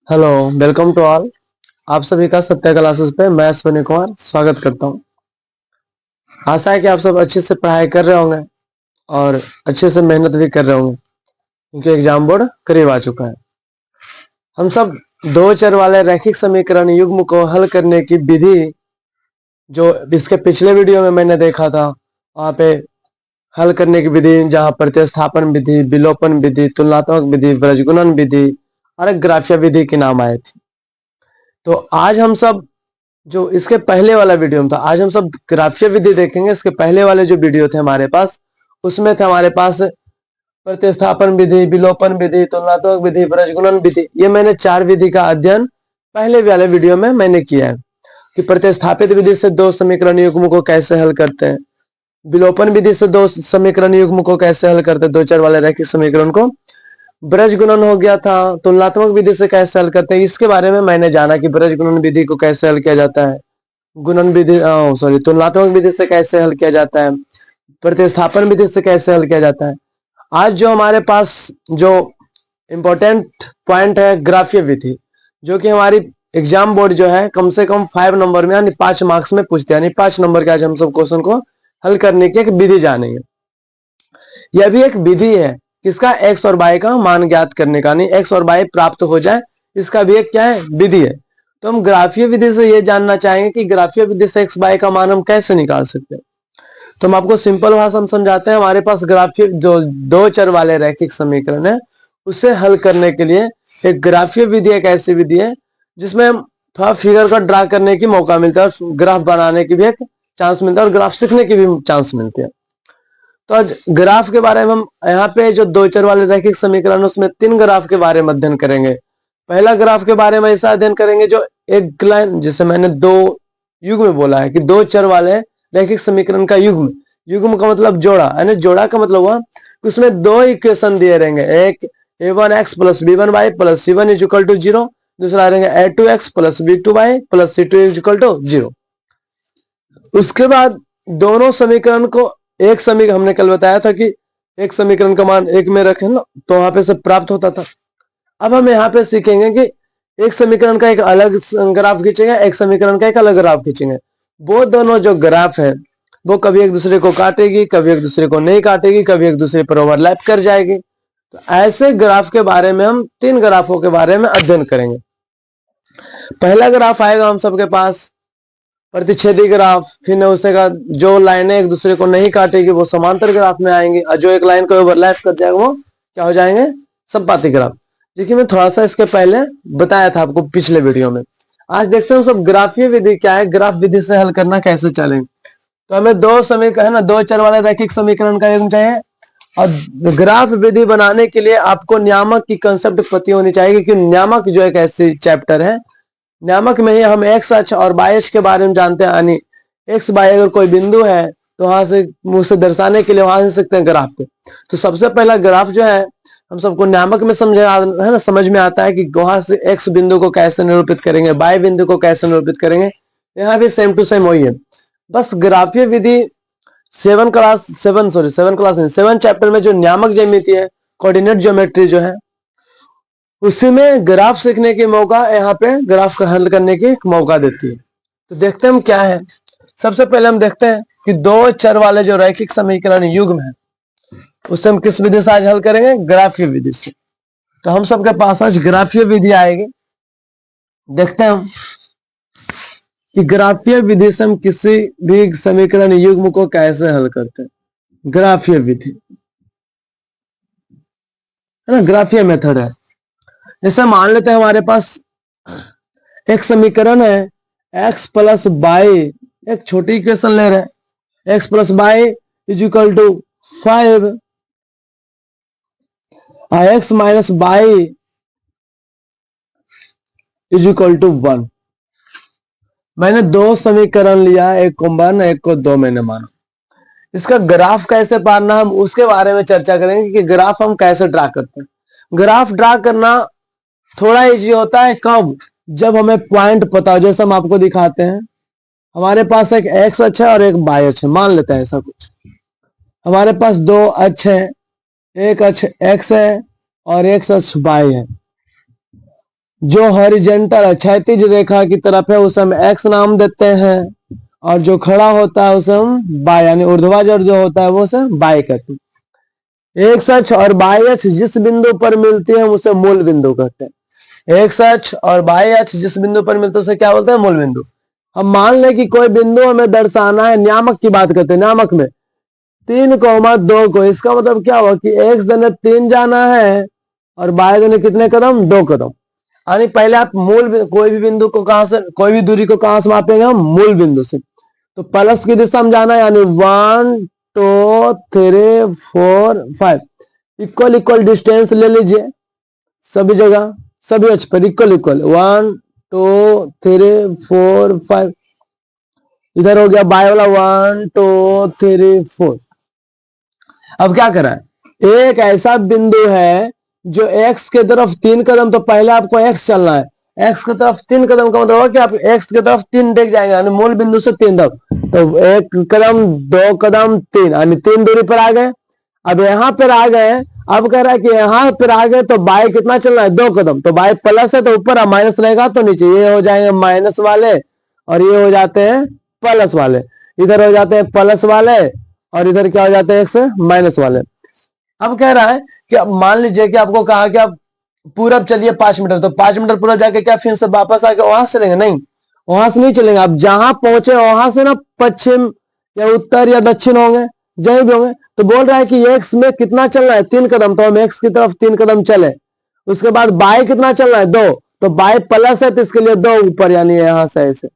Hello. Welcome to all. आप सभी का सत्या क्लासेस पे मैं अश्विनी कुमार स्वागत करता हूं। आशा है कि आप सब अच्छे से पढ़ाई कर रहे होंगे और अच्छे से मेहनत भी कर रहे होंगे क्योंकि एग्जाम बोर्ड करीब आ चुका है। हम सब दो चर वाले रैखिक समीकरण युग्म को हल करने की विधि जो इसके पिछले वीडियो में मैंने देखा था, वहां पे हल करने की विधि जहां प्रतिस्थापन विधि, विलोपन विधि, तुलनात्मक विधि, ब्रजगुणन विधि और एक ग्राफिया विधि के नाम आए थे। तो आज हम सब जो इसके पहले वाला वीडियो में था, आज हम सब ग्राफीय विधि देखेंगे। इसके पहले वाले जो वीडियो थे हमारे पास, उसमें थे हमारे पास प्रतिस्थापन विधि, विलोपन विधि, तुलनात्मक विधि, ब्रजगुणन विधि। ये मैंने चार विधि का अध्ययन पहले वाले वीडियो में मैंने किया है कि प्रतिस्थापित विधि से दो समीकरण युग्म को कैसे हल करते हैं, विलोपन विधि से दो समीकरण युग्म को कैसे हल करते हैं, दो चर वाले रैखिक समीकरण को। ब्रज गुणन हो गया था, तुलनात्मक विधि से कैसे हल करते हैं इसके बारे में मैंने जाना कि ब्रज गुणन विधि को कैसे हल किया जाता है, गुणन विधि तुलनात्मक विधि से कैसे हल किया जाता है, प्रतिस्थापन विधि से कैसे हल किया जाता है। आज जो हमारे पास जो इंपॉर्टेंट पॉइंट है ग्राफीय विधि, जो कि हमारी एग्जाम बोर्ड जो है कम से कम 5 नंबर में यानी 5 मार्क्स में पूछते हैं, यानी 5 नंबर के आज हम सब क्वेश्चन को हल करने की एक विधि जानेंगे। यह भी एक विधि है किसका, एक्स और वाई का मान ज्ञात करने का, नहीं एक्स और वाई प्राप्त हो जाए, इसका भी एक क्या है, विधि है। तो हम ग्राफीय विधि से ये जानना चाहेंगे कि ग्राफीय विधि से एक्स वाई का मान हम कैसे निकाल सकते हैं। तो हम आपको सिंपल भाषा में समझाते हैं। हमारे पास ग्राफीय जो दो चर वाले रैखिक समीकरण है, उसे हल करने के लिए एक ग्राफीय विधि एक ऐसी विधि है जिसमें हम थोड़ा फिगर का ड्रा करने की मौका मिलता है, ग्राफ बनाने की भी एक चांस मिलता है और ग्राफ सीखने की भी चांस मिलती है। तो आज ग्राफ के बारे में हम यहाँ पे जो दो चर वाले रैखिक समीकरण उसमें तीन ग्राफ के बारे में अध्ययन करेंगे। पहला ग्राफ के बारे में ऐसा अध्ययन करेंगे जो एक लाइन, जिसे मैंने दो युग्म बोला है कि दो चर वाले रैखिक समीकरण का युग्म, युग्म का मतलब जोड़ा, यानी जोड़ा का मतलब हुआ कि उसमें दो इक्वेशन दिए रहेंगे, एक a1x plus b1y plus c1 is equal to 0, दूसरा रहेंगे a2x plus b2y plus c2 is equal to 0। उसके बाद दोनों समीकरण को एक समीकरण, हमने कल बताया था कि एक समीकरण का मान एक में रखें ना तो वहां पे सब प्राप्त होता था। अब हम यहाँ पे सीखेंगे कि एक समीकरण का एक अलग ग्राफ खींचेंगे, एक समीकरण का एक अलग ग्राफ खींचेंगे। वो दोनों जो ग्राफ है वो कभी एक दूसरे को काटेगी, कभी एक दूसरे को नहीं काटेगी, कभी एक दूसरे पर ओवरलैप कर जाएगी। तो ऐसे ग्राफ के बारे में हम तीन ग्राफों के बारे में अध्ययन करेंगे। पहला ग्राफ आएगा हम सबके पास प्रतिच्छेदी ग्राफ, फिर उसे का जो लाइनें एक दूसरे को नहीं काटेगी वो समांतर ग्राफ में आएंगी, और जो एक लाइन को ओवरलैप कर जाएगा वो क्या हो जाएंगे, संपाती ग्राफ। देखिए मैं थोड़ा सा इसके पहले बताया था आपको पिछले वीडियो में। आज देखते हैं सब ग्राफीय विधि क्या है, ग्राफ विधि से हल करना कैसे चलेंगे। तो हमें दो समीकरण है ना, दो चर वाले रैखिक समीकरण का युग्म चाहिए, और ग्राफ विधि बनाने के लिए आपको नियामक की कंसेप्ट पता होनी चाहिए कि नियामक जो एक ऐसी चैप्टर है, नियामक में ही हम एक्स अक्ष और वाई अक्ष के बारे में जानते हैं। यानी एक्स वाई अगर कोई बिंदु है तो वहां से उसे दर्शाने के लिए वहां से सकते हैं ग्राफ पे। तो सबसे पहला ग्राफ जो है हम सबको नियामक में है ना, समझ में आता है कि वहां से एक्स बिंदु को कैसे निरूपित करेंगे, वाई बिंदु को कैसे निरूपित करेंगे। यहाँ भी सेम टू सेम वही है, बस ग्राफीय विधि 7 चैप्टर में जो नियामक ज्यामिति है, कोऑर्डिनेट ज्योमेट्री जो है, उसी में ग्राफ सीखने की मौका यहाँ पे ग्राफ का हल करने की मौका देती है। तो देखते हैं हम क्या है। सबसे पहले हम देखते हैं कि दो चर वाले जो रैखिक समीकरण युग्म है उससे हम किस विधि से आज हल करेंगे, ग्राफीय विधि से। तो हम सबके पास आज ग्राफीय विधि आएगी। देखते हैं हम कि ग्राफीय विधि से हम किसी भी समीकरण युग्म को कैसे हल करते हैं। ग्राफीय विधि है ना, ग्राफीय मेथड है। जैसे मान लेते हैं हमारे पास एक समीकरण है x प्लस बाई, एक छोटी इक्वेशन ले रहे हैं, x plus y is equal to 5 और x minus y is equal to 1। मैंने दो समीकरण लिया, एक को 1 एक को 2 मैंने माना। इसका ग्राफ कैसे पाना हम उसके बारे में चर्चा करेंगे कि ग्राफ हम कैसे ड्रा करते हैं। ग्राफ ड्रा करना थोड़ा इजी होता है कब, जब हमें पॉइंट पता हो। जैसे हम आपको दिखाते हैं, हमारे पास एक एक्स अक्ष है और एक वाई अक्ष है, मान लेते हैं ऐसा कुछ। हमारे पास दो अक्ष है, एक अक्ष एक्स है और एक अक्ष वाई है। जो हॉरिजेंटल क्षैतिज रेखा की तरफ है उसे हम एक्स नाम देते हैं, और जो खड़ा होता है उसे हम बाय यानी ऊर्ध्वाधर जो होता है वो उसे बाय कहते हैं। एक अक्ष और बाय अक्ष जिस बिंदु पर मिलती है उसे मूल बिंदु कहते हैं। एक अक्ष और बाय अक्ष जिस बिंदु पर मिलते हैं उसे क्या बोलते हैं? मूल बिंदु। हम मान लें कि कोई बिंदु हमें दर्शाना है, नियामक की बात करते हैं, नियामक में 3,2 को, इसका मतलब क्या हुआ कि एक्स देने 3 जाना है और बाय देने कितने कदम? 2 कदम। यानी पहले आप कोई भी बिंदु को कहां से, कोई भी दूरी को कहां से मापेंगे? हम मूल बिंदु से। तो प्लस की दिशा में जाना है, यानी 1 2 3 4 5 इक्वल इक्वल डिस्टेंस ले लीजिए सभी जगह, सभी अक्ष पर इक्वल इक्वल 1 2 3 4 5। इधर हो गया बाय वाला 1 2 3 4। अब क्या करा है? एक ऐसा बिंदु है जो एक्स के तरफ 3 कदम, तो पहले आपको एक्स चलना है। एक्स की तरफ 3 कदम का मतलब होगा कि आप एक्स की तरफ 3 टेक जाएंगे, यानी मूल बिंदु से 3 कदम। तो 1 कदम 2 कदम 3, यानी 3 दूरी पर आ गए। अब यहां पर आ गए, अब कह रहा है कि यहां पर आ गए तो बाय कितना चलना है? 2 कदम। तो बाय प्लस है तो ऊपर माइनस रहेगा तो नीचे, ये हो जाएंगे माइनस वाले और ये हो जाते हैं प्लस वाले। इधर हो जाते हैं प्लस वाले और इधर क्या हो जाते हैं? एक्स माइनस वाले। अब कह रहा है कि अब मान लीजिए कि आपको कहा कि आप पूरब चलिए 5 मीटर, तो 5 मीटर पूरब जाके क्या फिर से वापस आके वहां से चलेंगे? नहीं, वहां से नहीं चलेंगे। आप जहां पहुंचे वहां से ना पश्चिम या उत्तर या दक्षिण होंगे, जहीं भी होंगे। तो बोल रहा है कि एक्स में कितना चलना है? 3 कदम। तो हम एक्स की तरफ 3 कदम चले। उसके बाद बाय कितना चलना है? 2। तो बाय प्लस है तो इसके लिए 2 ऊपर, यानी यहां से ऐसे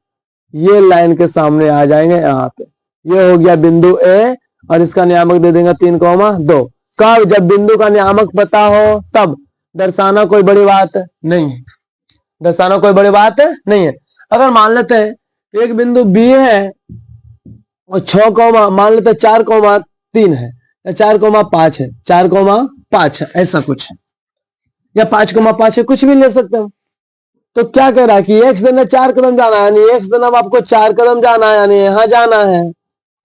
ये लाइन के सामने आ जाएंगे यहाँ पे। ये हो गया बिंदु ए और इसका नियामक दे देंगे 3,2। कब? जब बिंदु का नियामक पता हो तब। दर्शाना कोई बड़ी बात नहीं है, दर्शाना कोई बड़ी बात नहीं है। अगर मान लेते हैं एक बिंदु बी है और 6 मान लेते हैं 4,3 है या 4,5 है, 4,5 है, ऐसा कुछ है, या 5,5 है, कुछ भी ले सकते हैं। तो क्या कह रहा है कि एक्स देना 4 कदम जाना है, यानी एक्स देना आपको 4 कदम जाना है, यानी यहां जाना है।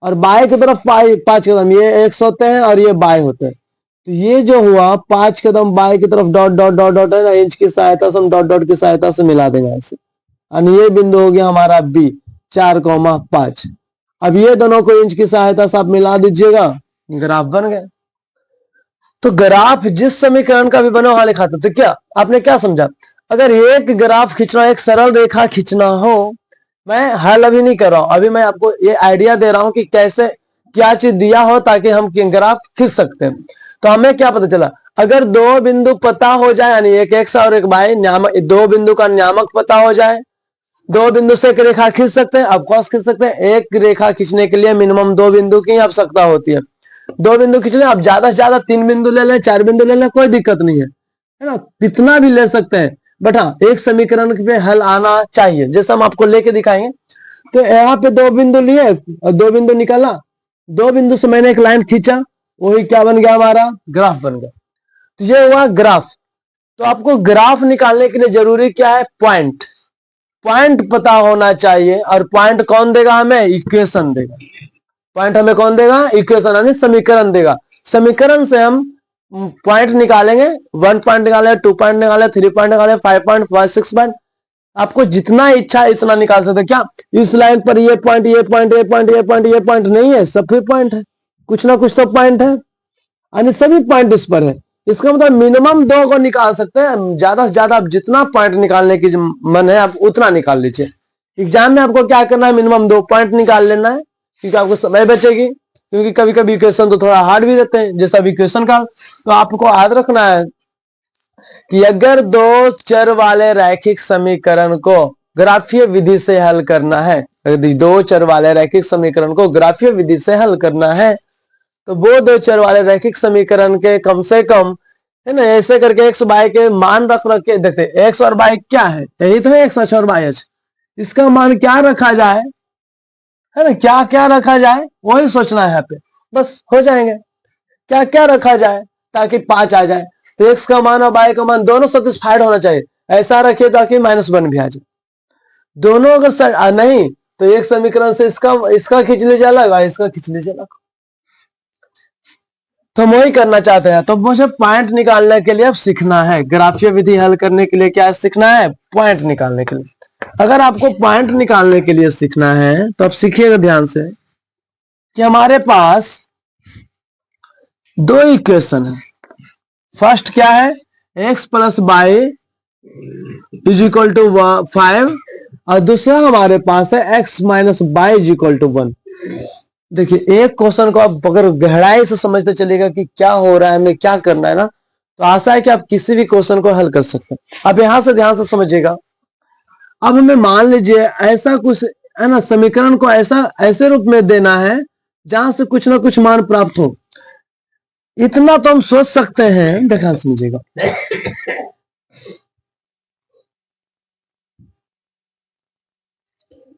और बाय की तरफ 5 कदम, ये एक्स होते हैं और ये बाय होते हैं। तो ये जो हुआ 5 कदम बाय की तरफ डॉट डॉट डॉट डॉट है ना, इंच की सहायता से हम डॉट डॉट की सहायता से मिला देंगे ऐसे। यानी ये बिंदु हो गया हमारा बी 4,5। अब ये दोनों को इंच की सहायता से आप मिला दीजिएगा, ग्राफ बन गए। तो ग्राफ जिस समीकरण का भी बना वहां लिखा था। तो क्या आपने क्या समझा? अगर एक ग्राफ खींचना, एक सरल रेखा खींचना हो, मैं हल अभी नहीं कर रहा हूं, अभी मैं आपको ये आइडिया दे रहा हूं कि कैसे क्या चीज दिया हो ताकि हम ग्राफ खींच सकते हैं। तो हमें क्या पता चला? अगर 2 बिंदु पता हो जाए, यानी एक एक्स और एक वाई, नियामक 2 बिंदु का नियामक पता हो जाए, 2 बिंदु से एक रेखा खींच सकते हैं। अब कौन खींच सकते हैं? एक रेखा खींचने के लिए मिनिमम 2 बिंदु की आवश्यकता होती है। 2 बिंदु खींचने, आप ज्यादा से ज्यादा 3 बिंदु ले लें, 4 बिंदु ले लें, कोई दिक्कत नहीं है ना, कितना भी ले सकते हैं। बट हाँ, एक समीकरण पे हल आना चाहिए, जैसे हम आपको लेके दिखाएंगे। तो यहाँ पे 2 बिंदु लिए और 2 बिंदु निकाला, 2 बिंदु से मैंने एक लाइन खींचा, वही क्या बन गया? हमारा ग्राफ बन गया। तो ये हुआ ग्राफ। तो आपको ग्राफ निकालने के लिए जरूरी क्या है? पॉइंट। पॉइंट पता होना चाहिए। और पॉइंट कौन देगा हमें? इक्वेशन देगा। पॉइंट हमें कौन देगा? इक्वेशन, यानी समीकरण देगा। समीकरण से हम पॉइंट निकालेंगे, 1 पॉइंट निकाले, 2 पॉइंट निकाले, 3 पॉइंट निकाले, 5 पॉइंट, 6 पॉइंट, आपको जितना इच्छा इतना निकाल सकते। क्या इस लाइन पर ये पॉइंट, ये पॉइंट, ये पॉइंट, ये पॉइंट, ये पॉइंट नहीं है? सभी पॉइंट है, कुछ ना कुछ तो पॉइंट है, यानी सभी पॉइंट इस पर है। इसका मतलब मिनिमम 2 को निकाल सकते हैं। ज्यादा से ज्यादा आप जितना पॉइंट निकालने की मन है आप उतना निकाल लीजिए। एग्जाम में आपको क्या करना है? मिनिमम 2 पॉइंट निकाल लेना है, क्योंकि आपको समय बचेगी। क्योंकि कभी कभी इक्वेशन तो थोड़ा हार्ड भी रहते हैं, जैसा इक्वेशन का। तो आपको याद रखना है कि अगर 2 चर वाले रैखिक समीकरण को ग्राफीय विधि से हल करना है, अगर 2 चर वाले रैखिक समीकरण को ग्राफीय विधि से हल करना है, तो वो 2 चर वाले रैखिक समीकरण के कम से कम, है ना, ऐसे करके एक्स बाय के मान रख के देखते। एक्स और बाय क्या है? यही तो है एक्स अक्ष और बाय अक्ष। इसका मान क्या रखा जाए, है ना, क्या क्या रखा जाए वही सोचना है यहाँ पे, बस हो जाएंगे। क्या क्या रखा जाए ताकि 5 आ जाए? तो एक्स का मान और बाय का मान दोनों सेटिस्फाइड होना चाहिए। ऐसा रखिए ताकि -1 भी आ जाए। दोनों अगर नहीं तो एक समीकरण से इसका खींच लीजिए अलग और इसका खींच लीजिए अलग। तो हम वही करना चाहते हैं। तो मुझे पॉइंट निकालने के लिए अब सीखना है, ग्राफीय विधि हल करने के लिए क्या सीखना है, पॉइंट निकालने के लिए। अगर आपको पॉइंट निकालने के लिए सीखना है तो आप सीखिएगा ध्यान से कि हमारे पास दो इक्वेशन है। फर्स्ट क्या है, x plus y is equal to 5 और दूसरा हमारे पास है x minus y is equal to 1। देखिए एक क्वेश्चन को आप अगर गहराई से समझते चलेगा कि क्या हो रहा है, हमें क्या करना है ना, तो आशा है कि आप किसी भी क्वेश्चन को हल कर सकते हैं। अब यहां से ध्यान से समझिएगा। अब हमें मान लीजिए ऐसा कुछ है ना, समीकरण को ऐसे रूप में देना है जहां से कुछ ना कुछ मान प्राप्त हो। इतना तो हम सोच सकते हैं, ध्यान समझिएगा।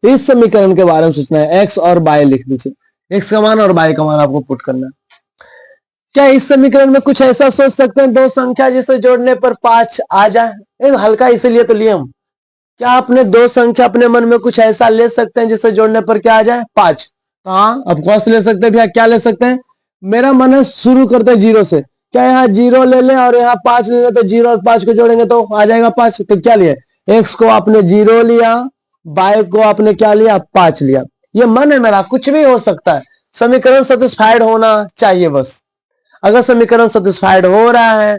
इस समीकरण के बारे में सोचना है, x और y लिख दीजिए, x का मान और y का मान आपको पुट करना है। क्या इस समीकरण में कुछ ऐसा सोच सकते हैं, दो संख्या जिसे जोड़ने पर 5 आ जाए? हल्का इसीलिए तो लिए हम। क्या आपने दो संख्या अपने मन में कुछ ऐसा ले सकते हैं जिसे जोड़ने पर क्या आ जाए, 5? तो हाँ, अब कौन से ले सकते हैं भैया, क्या ले सकते हैं? मेरा मन है शुरू करते हैं 0 से। क्या यहाँ 0 ले लें और यहाँ 5 ले लें, तो 0 और 5 को जोड़ेंगे तो आ जाएगा 5। तो क्या लिया, x को आपने 0 लिया, y को आपने क्या लिया, 5 लिया। ये मन है मेरा, कुछ भी हो सकता है, समीकरण सेटिस्फाइड होना चाहिए बस। अगर समीकरण सेटिस्फाइड हो रहा है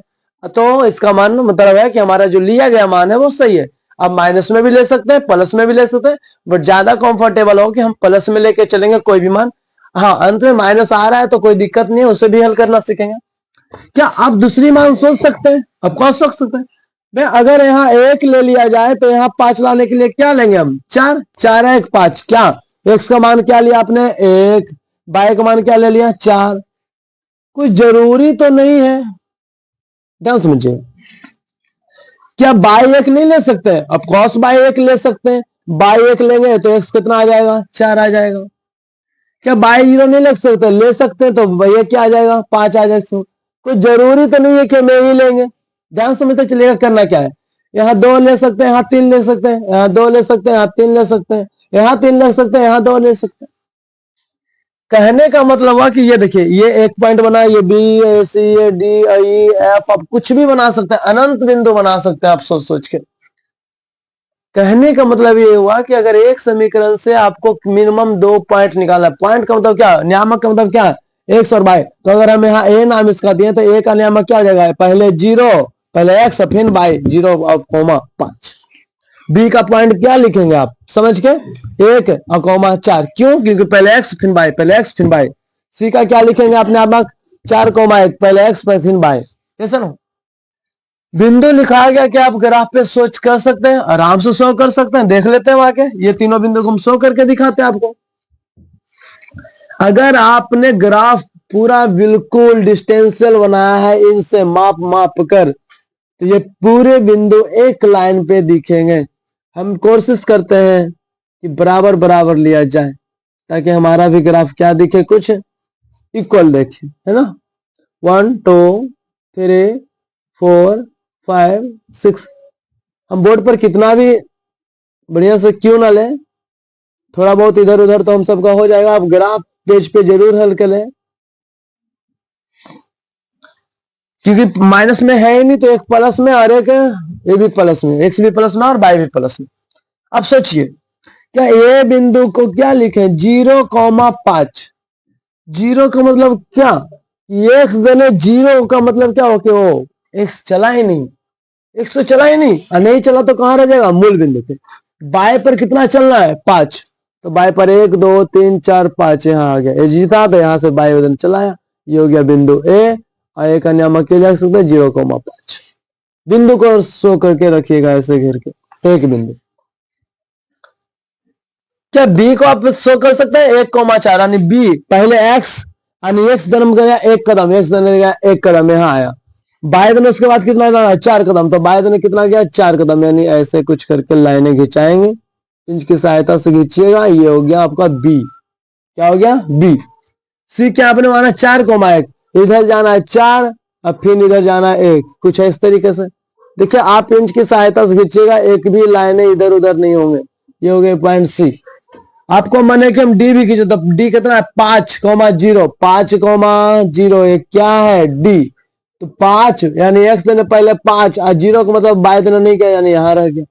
तो इसका मान मतलब है कि हमारा जो लिया गया मान है वो सही है। अब माइनस में भी ले सकते हैं, प्लस में भी ले सकते हैं, बट ज्यादा कंफर्टेबल हो कि हम प्लस में लेके चलेंगे कोई भी मान। हाँ, अंत में माइनस आ रहा है तो कोई दिक्कत नहीं है, उसे भी हल करना सीखेंगे। क्या आप दूसरी मान सोच सकते हैं? अब कौन सोच सकते हैं भाई, अगर यहाँ 1 ले लिया जाए तो यहाँ 5 लाने के लिए क्या लेंगे हम, 4। 4 है 5, क्या x का मान क्या लिया आपने, 1, y का मान क्या ले लिया, 4। कोई जरूरी तो नहीं है, ध्यान समझिए। क्या बाई 1 नहीं ले सकते? अब कॉस बाई 1 ले सकते हैं, बाई 1 लेंगे तो x कितना आ जाएगा, 4 आ जाएगा। क्या बाई 0 नहीं ले सकते? ले सकते हैं, तो ये क्या आ जाएगा, 5 आ जाएगा। कोई जरूरी तो नहीं है कि मैं ही लेंगे, ध्यान समझते चलेगा। करना क्या है, यहाँ 2 ले सकते हैं, यहाँ 3 ले सकते हैं, यहाँ 2 ले सकते हैं, यहाँ 3 ले सकते हैं, यहाँ 3 ले सकते हैं, यहाँ 2 ले सकते हैं। कहने का मतलब हुआ कि ये देखिए, ये एक पॉइंट बना, ये बी, ए, सी, ए, डी, ई, एफ, आप कुछ भी बना सकते हैं, अनंत बिंदु बना सकते हैं आप सोच सोच के। कहने का मतलब ये हुआ कि अगर एक समीकरण से आपको मिनिमम 2 पॉइंट निकालना है, पॉइंट का मतलब क्या, नियामक का मतलब क्या है, एक्स और वाई। तो अगर हम यहाँ ए नाम इसका दिए तो ए का नियामक क्या हो जाएगा, पहले 0, पहले एक्स फिर वाई, 0 और 5। बी का पॉइंट क्या लिखेंगे आप समझ के, 1 और 4, क्यों, क्योंकि पहले एक्स फिर वाई, पहले एक्स फिर वाई। सी का क्या लिखेंगे आप नियामक, 4, 1, पहले एक्स फिर वाई। कैसे ना बिंदु लिखा गया कि आप ग्राफ पे सोच कर सकते हैं, आराम से शो कर सकते हैं, देख लेते हैं वहां के ये तीनों बिंदु को हम शो करके दिखाते हैं आपको। अगर आपने ग्राफ पूरा बिल्कुल डिस्टेंशियल बनाया है, इनसे माप कर, तो ये पूरे बिंदु एक लाइन पे दिखेंगे। हम कोशिश करते हैं कि बराबर बराबर लिया जाए ताकि हमारा भी ग्राफ क्या दिखे, कुछ इक्वल देखे, है ना। 1 2 3 4 5 6। हम बोर्ड पर कितना भी बढ़िया से क्यों ना ले, थोड़ा बहुत इधर उधर तो हम सबका हो जाएगा। आप ग्राफ पेज पे जरूर हल कर लें, क्योंकि माइनस में है ही नहीं, तो एक प्लस में और एक ये भी प्लस में, एक्स भी प्लस में और वाई भी प्लस में। अब सोचिए, क्या ये बिंदु को क्या लिखे, 0,5। 0 का मतलब क्या, एक्स देने 0 का मतलब क्या हो कि वो एक्स चला ही नहीं, एक्स तो चला ही नहीं, और नहीं चला तो कहां रह जाएगा, मूल बिंदु पे। बाय पर कितना चलना है, 5, तो बाय पर 1 2 3 4 5 यहाँ आ गया, ये जीता तो यहाँ से बाय वजन चलाया, ये हो गया बिंदु ए, और एक नियामक किया जा सकता है 0,5। बिंदु को शो करके रखिएगा ऐसे घेर के, एक बिंदु। क्या बी को आप शो कर सकते हैं, 1,4, यानी बी पहले एक्स, यानी एक्स जन्म गया 1 कदम, एक्स जन्म गया 1 कदम, यहाँ आया। बाय दिन उसके बाद कितना जाना, 4 कदम, तो बाय दिन कितना गया, 4 कदम, यानी ऐसे कुछ करके लाइनें खिंचाएंगे, इंच की सहायता से खींचिएगा। ये हो गया आपका बी, क्या हो गया, बी। सी क्या आपने माना, 4,1, इधर जाना है 4 और फिर इधर जाना है 1, कुछ है इस तरीके से। देखिए आप इंच की सहायता से खींचिएगा, एक भी लाइनें इधर उधर नहीं होंगे। ये हो गए पॉइंट सी। आपको मन है कि हम डी भी खींचे, तो डी कितना है 5,0, 5,0 ये क्या है डी। तो 5 यानी एक्स देने पहले 5 और 0 का मतलब बाय देना नहीं किया, यानी यहां रह गया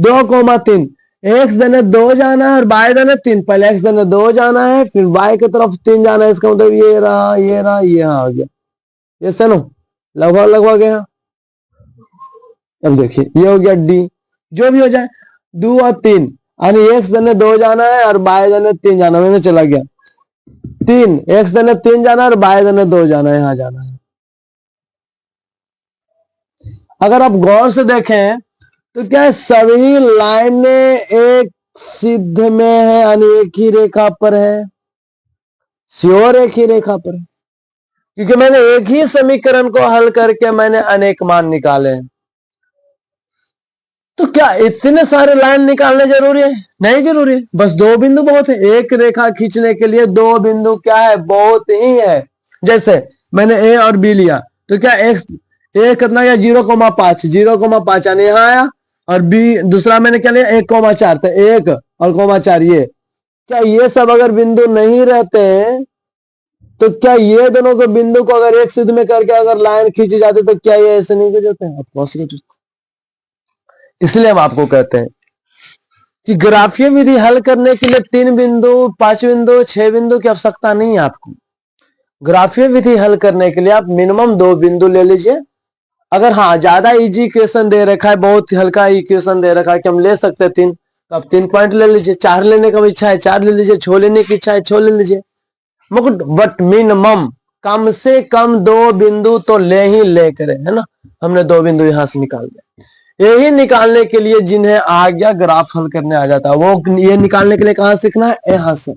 2,3। एक्स देने 2 जाना है और बाय देने 3, पहले एक्स देने 2 जाना है फिर बाय की तरफ 3 जाना है, इसका मतलब ये रहा ये रहा ये आ गया, ये सुनो लगभग लगभग यहाँ। अब देखिए ये हो गया डी, जो भी हो जाए 2 और 3, यानी एक्स देने 2 जाना है और बाय देने 3 जाना, मैंने चला गया 3, एक्स देने 3 जाना है और बाय देने 2 जाना है, यहां जाना है। अगर आप गौर से देखें तो क्या सभी लाइनें एक सिद्ध में है, यानी एक ही रेखा पर है, श्योर एक ही रेखा पर है, क्योंकि मैंने एक ही समीकरण को हल करके मैंने अनेक मान निकाले हैं। तो क्या इतने सारे लाइन निकालने जरूरी है? नहीं जरूरी है, बस 2 बिंदु बहुत है। एक रेखा खींचने के लिए 2 बिंदु क्या है, बहुत ही है। जैसे मैंने ए और बी लिया, तो क्या एक्स ए कितना गया 0,5, 0,5 यानी यहां आया, और बी दूसरा मैंने क्या लिया 1,4, तो 1 और 4 ये। क्या ये सब अगर बिंदु नहीं रहते हैं तो क्या ये दोनों के बिंदु को अगर एक सिद्ध में करके अगर लाइन खींची जाती तो क्या ये ऐसे नहीं खींच जाते हैं? इसलिए हम आपको कहते हैं कि ग्राफीय विधि हल करने के लिए 3 बिंदु 5 बिंदु 6 बिंदु की आवश्यकता नहीं है आपको। ग्राफीय विधि हल करने के लिए आप मिनिमम 2 बिंदु ले लीजिए। अगर हाँ ज्यादा इजी इक्वेशन दे रखा है, बहुत हल्का इक्वेशन दे रखा है कि हम ले सकते हैं 3, तो आप 3 पॉइंट ले लीजिए। 4 लेने का इच्छा है 4 ले लीजिए, 6 लेने की इच्छा है 6 ले लीजिए, बट मिनिमम कम से कम 2 बिंदु तो ले ही ले करे, है ना। हमने 2 बिंदु यहां से निकाल दिया। यही निकालने के लिए जिन्हें आ गया ग्राफ हल करने आ जाता है, वो ये निकालने के लिए कहां सीखना है, यहां से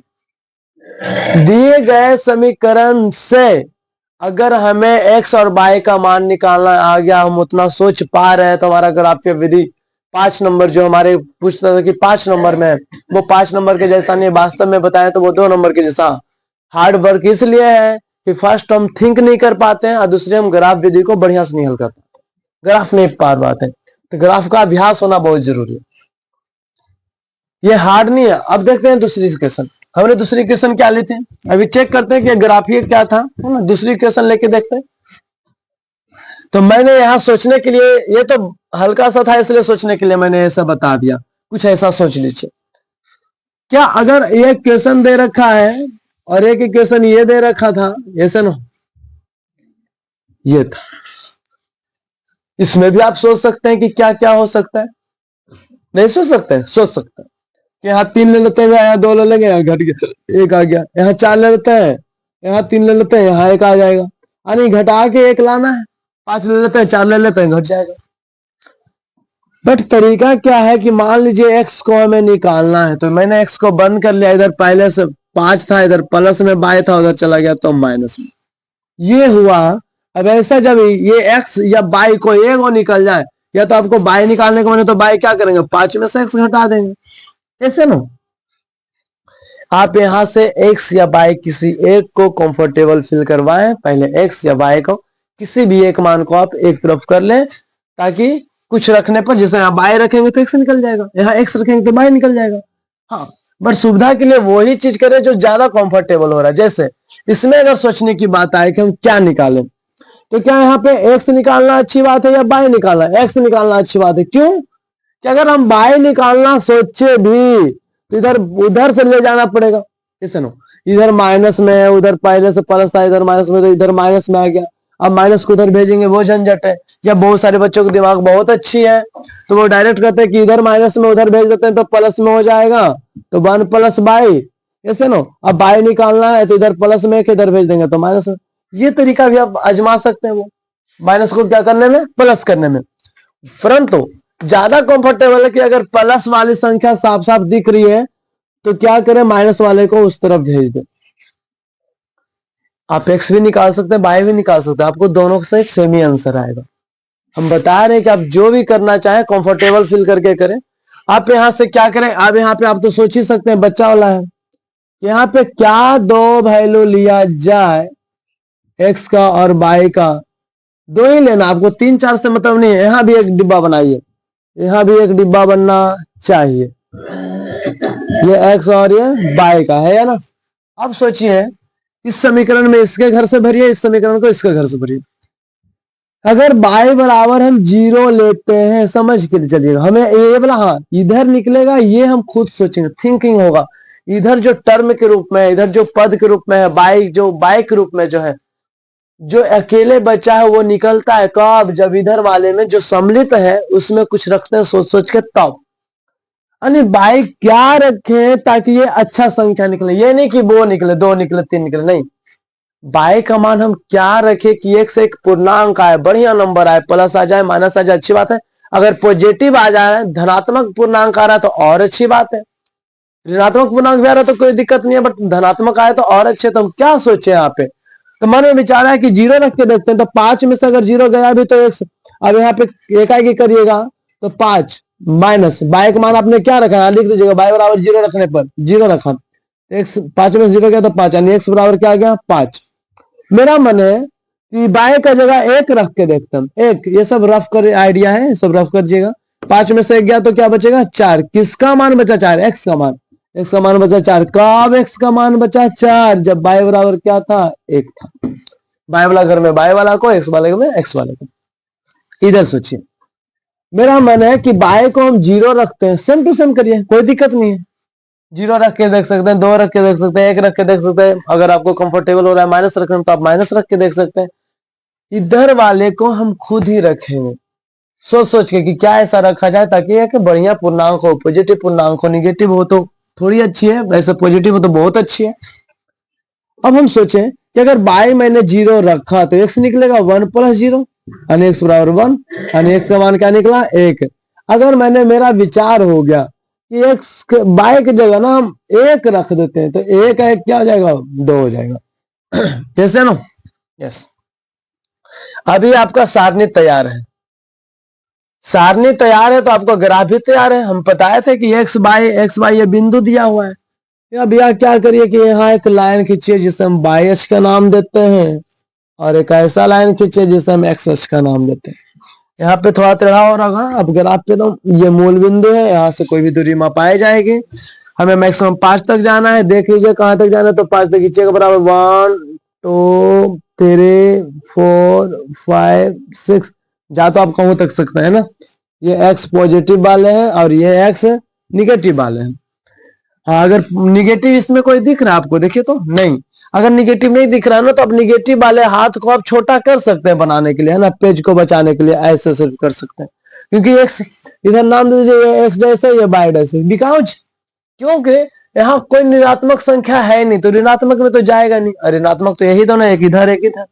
दिए गए समीकरण से अगर हमें x और y का मान निकालना आ गया, हम उतना सोच पा रहे हैं, तो हमारा ग्राफीय विधि 5 नंबर जो हमारे पूछता था कि 5 नंबर में, वो 5 नंबर के जैसा नहीं, वास्तव में बताएं तो वो 2 नंबर के जैसा हार्ड वर्क इसलिए है कि फर्स्ट हम थिंक नहीं कर पाते हैं और दूसरे हम ग्राफ विधि को बढ़िया से नहीं हल कर पाते, ग्राफ नहीं पार पाते हैं, तो ग्राफ का अभ्यास होना बहुत जरूरी है। ये हार्ड नहीं है। अब देखते हैं दूसरी क्वेश्चन। हमने दूसरी क्वेश्चन क्या ली थी, अभी चेक करते हैं कि ग्राफीय क्या था, है ना। दूसरी क्वेश्चन लेके देखते हैं। तो मैंने यहाँ सोचने के लिए, ये तो हल्का सा था इसलिए सोचने के लिए मैंने ऐसा बता दिया, कुछ ऐसा सोच लीजिए। क्या अगर ये क्वेश्चन दे रखा है और एक क्वेश्चन ये दे रखा था, ऐसा ना, ये था, इसमें भी आप सोच सकते हैं कि क्या क्या हो सकता है। नहीं सोच सकते हैं, सोच सकते हैं कि यहाँ 3 ले लेते हैं, यहाँ 2 ले लेंगे, यहाँ घट गया 1 आ गया, यहाँ 4 ले लेते हैं, यहाँ 3 ले लेते हैं, यहाँ 1 आ जाएगा, यानी घटा के 1 लाना है। 5 ले लेते हैं, 4 ले लेते हैं, घट जाएगा। बट तरीका क्या है कि मान लीजिए x को हमें निकालना है, तो मैंने x को बंद कर लिया, इधर पहले से 5 था, इधर प्लस में बाय था, उधर चला गया तो माइनस में, ये हुआ। अब ऐसा जब ये x या बाय को एक और निकल जाए, या तो आपको बाय निकालने को मैंने, तो बाय क्या करेंगे 5 में से x घटा देंगे, ऐसे ना। आप यहां से x या y किसी एक को कंफर्टेबल फील करवाएं, पहले x या y को किसी भी एक मान को आप एक तरफ कर लें, ताकि कुछ रखने पर, जैसे यहाँ y रखेंगे तो x निकल जाएगा, यहाँ x रखेंगे तो y निकल जाएगा। हाँ, बट सुविधा के लिए वही चीज करें जो ज्यादा कंफर्टेबल हो रहा है। जैसे इसमें अगर सोचने की बात आए कि हम क्या निकालें, तो क्या यहाँ पे x निकालना अच्छी बात है या y निकालना, x निकालना अच्छी बात है। क्यों कि अगर हम y निकालना सोचे भी तो इधर उधर से ले जाना पड़ेगा, इसे नो, इधर माइनस में है, उधर पहले से प्लस था, इधर माइनस में, तो इधर माइनस में आ गया, अब माइनस को उधर भेजेंगे वो झंझट है। या बहुत सारे बच्चों की दिमाग बहुत अच्छी है, तो वो डायरेक्ट कहते हैं कि इधर माइनस में उधर भेज देते हैं तो प्लस में हो जाएगा, तो 1 + y, ऐसे नो। अब y निकालना है तो इधर प्लस में इधर भेज देंगे तो माइनस में। ये तरीका भी आप आजमा सकते हैं, वो माइनस को क्या करने में, प्लस करने में। परंतु ज्यादा कंफर्टेबल है कि अगर प्लस वाली संख्या साफ साफ दिख रही है तो क्या करें, माइनस वाले को उस तरफ भेज दें। आप x भी निकाल सकते हैं, y भी निकाल सकते हैं, आपको दोनों से सेम ही आंसर आएगा। हम बता रहे हैं कि आप जो भी करना चाहें कंफर्टेबल फील करके करें। आप यहां से क्या करें, अब यहाँ पे आप तो सोच ही सकते हैं, बच्चा वाला है, यहाँ पे क्या 2 वैल्यू लिया जाए, x का और y का, 2 ही लेना, आपको 3 4 से मतलब नहीं है। यहाँ भी एक डिब्बा बनाइए, यहाँ भी एक डिब्बा बनना चाहिए। ये एक्स और ये बाय का है या ना। अब सोचिए इस समीकरण में इसके घर से भरिए, इस समीकरण को इसके घर से भरिए। अगर बाय बराबर हम 0 लेते हैं, समझ के चलिएगा, हमें ये वाला हाँ इधर निकलेगा, ये हम खुद सोचेंगे, थिंकिंग होगा। इधर जो टर्म के रूप में, इधर जो पद के रूप में है, बाय जो बाय के रूप में जो है, जो अकेले बचा है वो निकलता है कब, जब इधर वाले में जो सम्मिलित है उसमें कुछ रखते हैं सोच सोच के तब। यानी बाई क्या रखें ताकि ये अच्छा संख्या निकले, ये नहीं कि वो निकले, 2 निकले, 3 निकले, नहीं। बाई का मान हम क्या रखें कि एक से एक पूर्णांक आए, बढ़िया नंबर आए, प्लस आ जाए, माइनस आ जाए, अच्छी बात है। अगर पॉजिटिव आ जाए, धनात्मक पूर्णांक आ रहा है तो और अच्छी बात है। ऋणात्मक पूर्णांक भी आ रहा है तो कोई दिक्कत नहीं है, बट धनात्मक आए तो और अच्छे। तो हम क्या सोचे यहाँ पे, तो मन में विचार है कि 0 रख के देखते हैं। तो 5 में से अगर 0 गया भी तो अब यहाँ पे एकाएकी करिएगा तो 5 माइनस बाय का मान आपने क्या रखा है, लिख दीजिएगा, बाय बराबर 0 रखने पर 0 रखा, एक्स 5 में 0 गया तो 5, यानी एक्स बराबर क्या आ गया 5। मेरा मन है कि बाय का जगह 1 रख के देखते हैं, 1। ये सब रफ कर आइडिया है, सब रफ कर दीजिएगा। 5 में से 1 गया तो क्या बचेगा 4। किसका मान बचा 4, एक्स का मान। एक्स का मान बचा 4। कब एक्स का मान बचा 4, जब बाय बराबर क्या था 1 था। बाय वाला घर में बाय वाला को, एक्स वाले में एक्स वाले को। इधर सोचिए, मेरा मन है कि बाय को हम 0 रखते हैं, सेम टू सेम करिए, कोई दिक्कत नहीं है। 0 रख के देख सकते हैं, 2 रख के देख सकते हैं, 1 रख के देख सकते हैं। अगर आपको कंफर्टेबल हो रहा है माइनस रखने में तो आप माइनस रख के देख सकते हैं। इधर वाले को हम खुद ही रखेंगे सोच सोच के कि क्या ऐसा रखा जाए ताकि एक बढ़िया पूर्णांक हो, पॉजिटिव पूर्णांक हो। निगेटिव हो तो थोड़ी अच्छी है, वैसे पॉजिटिव हो तो बहुत अच्छी है। अब हम सोचें कि अगर बाय मैंने 0 रखा तो एक्स निकलेगा 1 + 0, यानी एक्स बराबर 1, यानी एक्स का मान क्या निकला 1। अगर मैंने मेरा विचार हो गया कि एक्स बाय की जगह ना हम 1 रख देते हैं तो 1 1 क्या हो जाएगा 2 हो जाएगा। कैसे ना, यस। अभी आपका सारणी तैयार है, सारणी तैयार है तो आपका ग्राफ भी तैयार है। हम बताए थे कि एक्स बाय ये बिंदु दिया हुआ है। अब यहाँ क्या करिए कि यहाँ एक लाइन खींचिए जिसे हम बाई एच का नाम देते हैं, और एक ऐसा लाइन खींचिए जिसे हम एक्स एच का नाम देते हैं। यहाँ पे थोड़ा टेढ़ा हो रहा है, अब ग्राफ पे तो ये मूल बिंदु है, यहाँ से कोई भी दूरी मापाई जाएगी। हमें मैक्सिमम 5 तक जाना है, देख लीजिए कहाँ तक जाना है। तो 5 तक खींचिएगा, बराबर 1 2 3 4 5 6, जा तो आप कहूँ तक सकते हैं ना। ये एक्स पॉजिटिव वाले हैं और ये एक्स निगेटिव वाले हैं। हाँ, अगर निगेटिव इसमें कोई दिख रहा है आपको, देखिए तो नहीं। अगर निगेटिव नहीं दिख रहा है ना तो आप निगेटिव वाले हाथ को आप छोटा कर सकते हैं बनाने के लिए, है ना, पेज को बचाने के लिए ऐसे सिर्फ कर सकते हैं। क्योंकि एक्स इधर नाम दीजिए एक्स जैसे, ये बाय जैसे, बिकॉज क्योंकि यहाँ कोई ऋणात्मक संख्या है नहीं, तो ऋणात्मक में तो जाएगा नहीं। और ऋणात्मक तो यही दोनों, एक इधर एक इधर,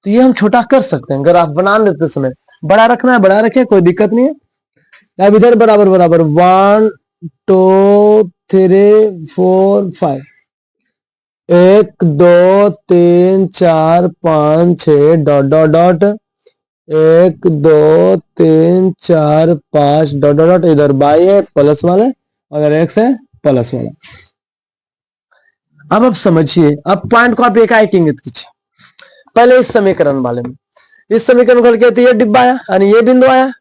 तो ये हम छोटा कर सकते हैं। ग्राफ बना लेते समय बड़ा रखना है बड़ा रखे, कोई दिक्कत नहीं है। अब इधर बराबर बराबर 1 2 3 4 5, 1 2 3 4 5 6 dot dot dot, 1 2 3 4 5 dot dot dot. इधर बाई है प्लस वाले, अगर एक्स है प्लस वाला। अब आप समझिए, अब पॉइंट को आप एकाएक इंगित कीजिए। पहले इस समीकरण वाले में, इस समीकरण को करके ये डिब्बा आया, यानी ये बिंदु आया।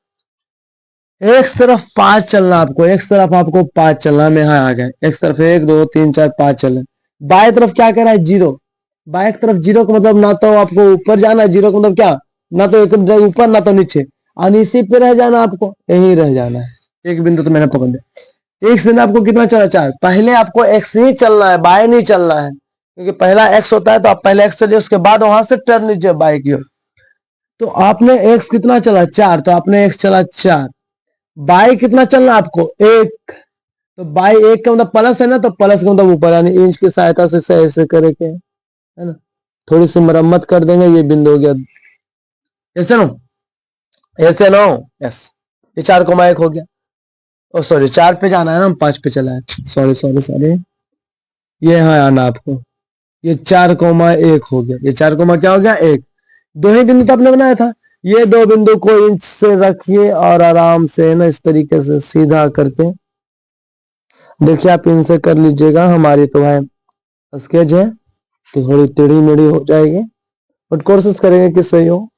एक्स तरफ 5 चलना आपको, एक्स तरफ आपको 5 चलना, में यहाँ आ गए। एक्स तरफ 1 2 3 4 5 चल। बाएं तरफ क्या कह रहा है 0। बाएं तरफ 0 का मतलब ना तो आपको ऊपर जाना है, 0 का मतलब क्या, ना तो एक ऊपर ना तो नीचे, और इसी पे रह जाना, आपको यही रह जाना है। एक बिंदु तो मैंने पकड़ लिया। एक से आपको कितना चलना 4, पहले आपको एक्स ही चलना है, बाय नहीं चलना है, क्योंकि पहला एक्स होता है तो आप पहले एक्स चलिए, उसके बाद वहां से टर्न लीजिए बाय की ओर। तो आपने एक्स कितना चला 4, तो आपने एक्स चला 4। बाई कितना चलना आपको 1, तो बाई 1 का मतलब प्लस है ना, तो प्लस का मतलब ऊपर, यानी इंच की सहायता से ऐसे करके, है ना, थोड़ी सी मरम्मत कर देंगे, ये बिंदु हो गया। ऐसे नो, ऐसे नो, यस। ये 4,1 हो गया। ओ सॉरी, 4 पे जाना है ना, हम 5 पे चला है, सॉरी सॉरी सॉरी। ये यहाँ आना आपको, ये 4,1 हो गया। ये 4, क्या हो गया 1। दो ही बिंदु तो आपने बनाया था, ये 2 बिंदु को इंच से रखिए और आराम से ना इस तरीके से सीधा करके देखिए, आप इनसे कर लीजिएगा। हमारी तो भाई स्केच है तो थोड़ी टेढ़ी मेढ़ी हो जाएगी, बट कोशिश करेंगे कि सही हो।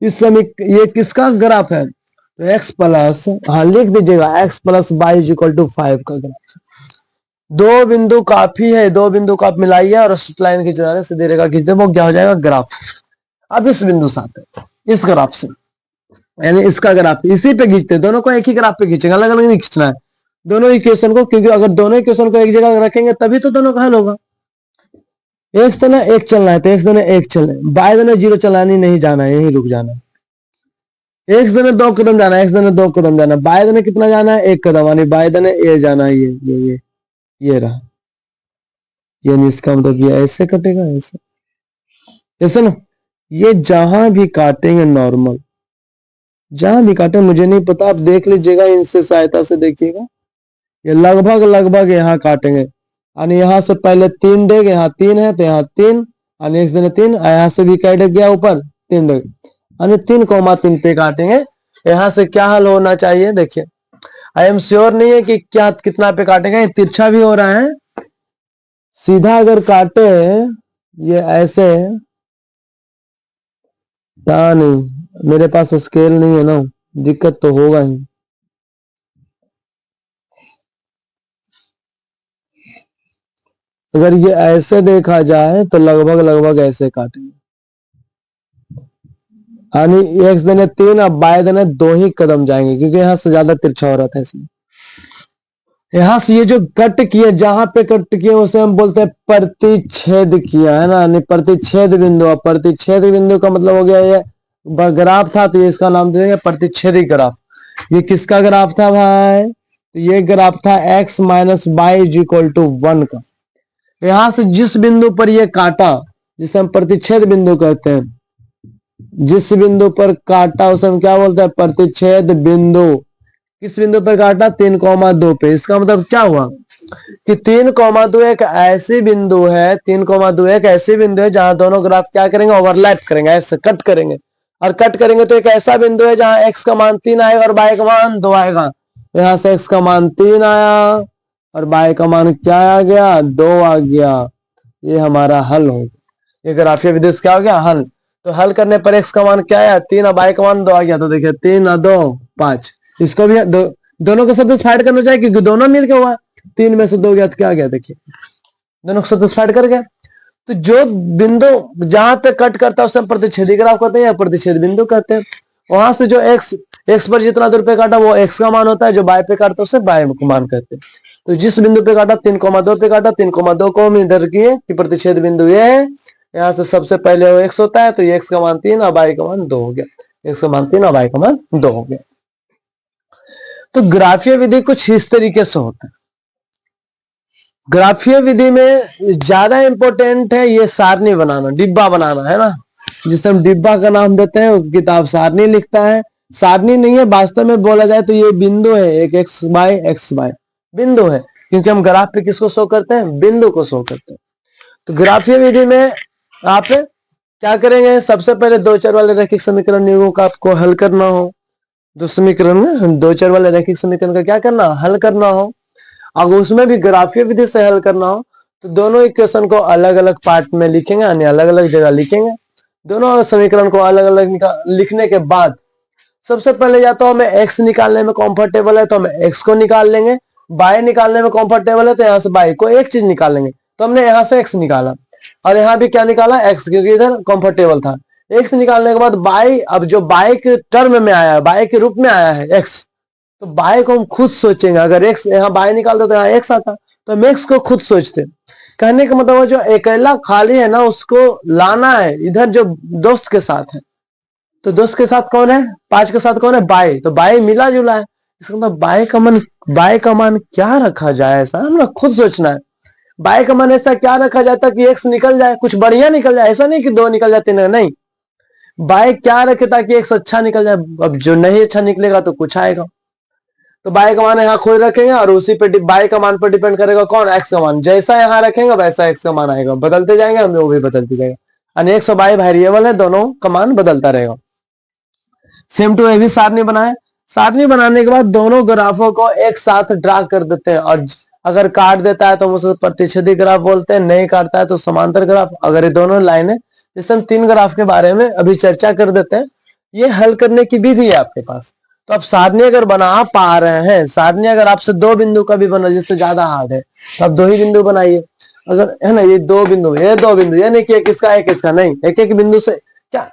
इस समय ये किसका ग्राफ है, तो x प्लस, हाँ लिख दीजिएगा, x plus y is equal to 5 का ग्राफ। दो बिंदु काफी है, दो बिंदु को आप मिलाइए और स्ट्रेट लाइन खींच रहे सीधी रेखा खींचते वो क्या हो जाएगा, ग्राफ। अब इस बिंदु से आते हैं, इस ग्राफ से, यानी इसका ग्राफ इसी पे खींचते, दोनों को एक ही ग्राफ पे खींचेंगे, अलग अलग नहीं खींचना है दोनों इक्वेशन को, क्योंकि अगर दोनों इक्वेशन को एक जगह रखेंगे तभी तो दोनों का हल होगा। एक से ना एक चलना है तो एक से ना एक चलना है, बाय देने जीरो चलानी नहीं जाना है, यही रुक जाना है। एक से दो कदम जाना है, एक से दो कदम जाना है, बाय देने कितना जाना है, एक कदम, यानी बाय देने ये जाना है, ये रहा, यानी इसका मतलब ये ऐसे कटेगा, ऐसे ऐसे ना। ये जहां भी काटेंगे नॉर्मल, जहां भी काटे मुझे नहीं पता, आप देख लीजिएगा, इनसे सहायता से देखिएगा, ये लगभग लगभग यहाँ काटेंगे, यानी यहाँ से पहले 3 देंगे, यहाँ 3 है तो यहाँ 3, और नेक्स्ट दिन 3, यहाँ से भी कट गया ऊपर 3 देंगे, यानी 3,3 पे काटेंगे। यहाँ से क्या हल होना चाहिए, देखिए आई एम श्योर नहीं है कि क्या कितना पे काटेंगे, तिरछा भी हो रहा है, सीधा अगर काटे ये ऐसे, नहीं मेरे पास स्केल नहीं है ना, दिक्कत तो होगा ही। अगर ये ऐसे देखा जाए तो लगभग लगभग ऐसे काटेंगे, यानी एक्स देने 3 अब बाय देने 2 ही कदम जाएंगे, क्योंकि यहाँ से ज्यादा तिरछा हो रहा था इसलिए। यहाँ से ये जो कट किया, जहां पे कट किया उसे हम बोलते हैं प्रतिच्छेद किया, है ना, यानी प्रतिच्छेद बिंदु। अब प्रतिच्छेद बिंदु का मतलब हो गया, ये ग्राफ था तो ये इसका नाम देंगे प्रतिच्छेदी ग्राफ। ये किसका ग्राफ था भाई, तो ये ग्राफ था x minus y is equal to 1 का। यहां से जिस बिंदु पर ये काटा, जिसे हम प्रतिच्छेद बिंदु कहते हैं, जिस बिंदु पर काटा उसे हम क्या बोलते हैं, प्रतिच्छेद बिंदु। किस बिंदु पर काटा, 3,2 पे। इसका मतलब क्या हुआ कि 3,2 एक ऐसी बिंदु है, 3,2 एक ऐसी बिंदु है जहां दोनों ग्राफ क्या करेंगे, ओवरलैप करेंगे, ऐसे कट करेंगे, और कट करेंगे तो एक ऐसा बिंदु है जहां x का मान 3 आएगा और y का मान 2 आएगा। यहां से x का मान 3 आया और y का मान क्या आ गया, 2 आ गया। ये हमारा हल हो गया, ये ग्राफीय विधि से क्या हो गया, हल। तो हल करने पर x का मान क्या आया, 3 और y का मान 2 आ गया। तो देखिए 3 और 2 5, इसको भी दोनों को सेटिस्फाइड करना चाहिए, क्योंकि दोनों मिल के हुआ, 3 में से 2 गया तो क्या गया, देखिए दोनों को सेटिस्फाइड कर गया। तो जो बिंदु जहां पे कट करता है उसे हम प्रतिच्छेदी ग्राफ कहते हैं या प्रतिच्छेद बिंदु कहते हैं। वहां से जो x पर जितना दूर पे काटा वो x का मान होता है, जो y पे काटता है उसे y का मान कहते हैं। तो जिस बिंदु पे काटा, 3,2 पे काटा, 3,2 को हम इधर किए कि प्रतिच्छेद बिंदु ये है, यहाँ से सबसे पहले वो x होता है, तो ये x का मान 3 और y का मान 2 हो गया, x का मान 3 और y का मान 2 हो गया। तो ग्राफीय विधि कुछ इस तरीके से होता है। ग्राफीय विधि में ज्यादा इंपॉर्टेंट है ये सारणी बनाना, डिब्बा बनाना, है ना, जिसे हम डिब्बा का नाम देते हैं। किताब सारणी लिखता है, सारणी नहीं है, वास्तव में बोला जाए तो ये बिंदु है, एक एक्स बाय बिंदु है, क्योंकि हम ग्राफ पे किसको शो करते हैं, बिंदु को शो करते हैं। तो ग्राफीय विधि में आप क्या करेंगे, सबसे पहले 2 चर वाले रैखिक समीकरण नियमों का आपको हल करना हो, 2 समीकरण में 2 चर वाले रैखिक समीकरण का क्या करना, हल करना हो। अगर उसमें भी ग्राफीय विधि से हल करना हो तो दोनों इक्वेशन को अलग अलग पार्ट में लिखेंगे, यानी अलग अलग जगह लिखेंगे। दोनों समीकरण को अलग अलग लिखने के बाद सबसे पहले या तो हमें x निकालने में कंफर्टेबल है तो हम x को निकाल लेंगे, y निकालने में कंफर्टेबल है तो यहाँ से y को एक चीज निकाल लेंगे। तो हमने यहाँ से x निकाला और यहाँ भी क्या निकाला, x, क्योंकि इधर कंफर्टेबल था। x निकालने के बाद y, अब जो y के टर्म में आया है, y के रूप में आया है x, तो बाय को हम खुद सोचेंगे। अगर x यहाँ बाय निकालते तो यहाँ x आता, तो हम x को खुद सोचते। कहने का मतलब जो अकेला खाली है ना उसको लाना है इधर जो दोस्त के साथ है। तो दोस्त के साथ कौन है, 5 के साथ कौन है, बाय, तो बाय मिला जुला है। इसका मतलब बाय का मान क्या रखा जाए, ऐसा हमें खुद सोचना है। बाय का मान ऐसा क्या रखा जाए ताकि x निकल जाए, कुछ बढ़िया निकल जाए, ऐसा नहीं कि 2 निकल जाते नहीं। बाय क्या रखे ताकि x अच्छा निकल जाए, अब जो नहीं अच्छा निकलेगा तो कुछ आएगा। तो बाय का मान यहाँ खुद रखेंगे और उसी पे बाय का मान पर डिपेंड करेगा कौन, एक्स का मान। जैसा यहाँ रखेंगे वैसा एक्स का मान आएगा, बदलते जाएंगे हमें, वो भी बदलते जाएगा। अनेक सौ बाय वेरिएबल है, दोनों का मान बदलता रहेगा। सेम टू भी सारणी बनाए, सारणी बनाने के बाद दोनों ग्राफों को एक साथ ड्रा कर देते हैं, और अगर काट देता है तो हम उसे प्रतिच्छेदी ग्राफ बोलते हैं, नहीं काटता है तो समांतर ग्राफ। अगर ये दोनों लाइनें, जैसे हम 3 ग्राफ के बारे में अभी चर्चा कर देते हैं, ये हल करने की विधि है आपके पास। तो आप सारणी अगर बना पा रहे हैं, सारणी अगर आपसे 2 बिंदु का भी बना, जिससे ज्यादा हार्ड है तो आप 2 ही बिंदु बनाइए। अगर है ना, ये 2 बिंदु, ये 2 बिंदु, ये नहीं कि एक इसका एक इसका, नहीं, एक एक बिंदु से। क्या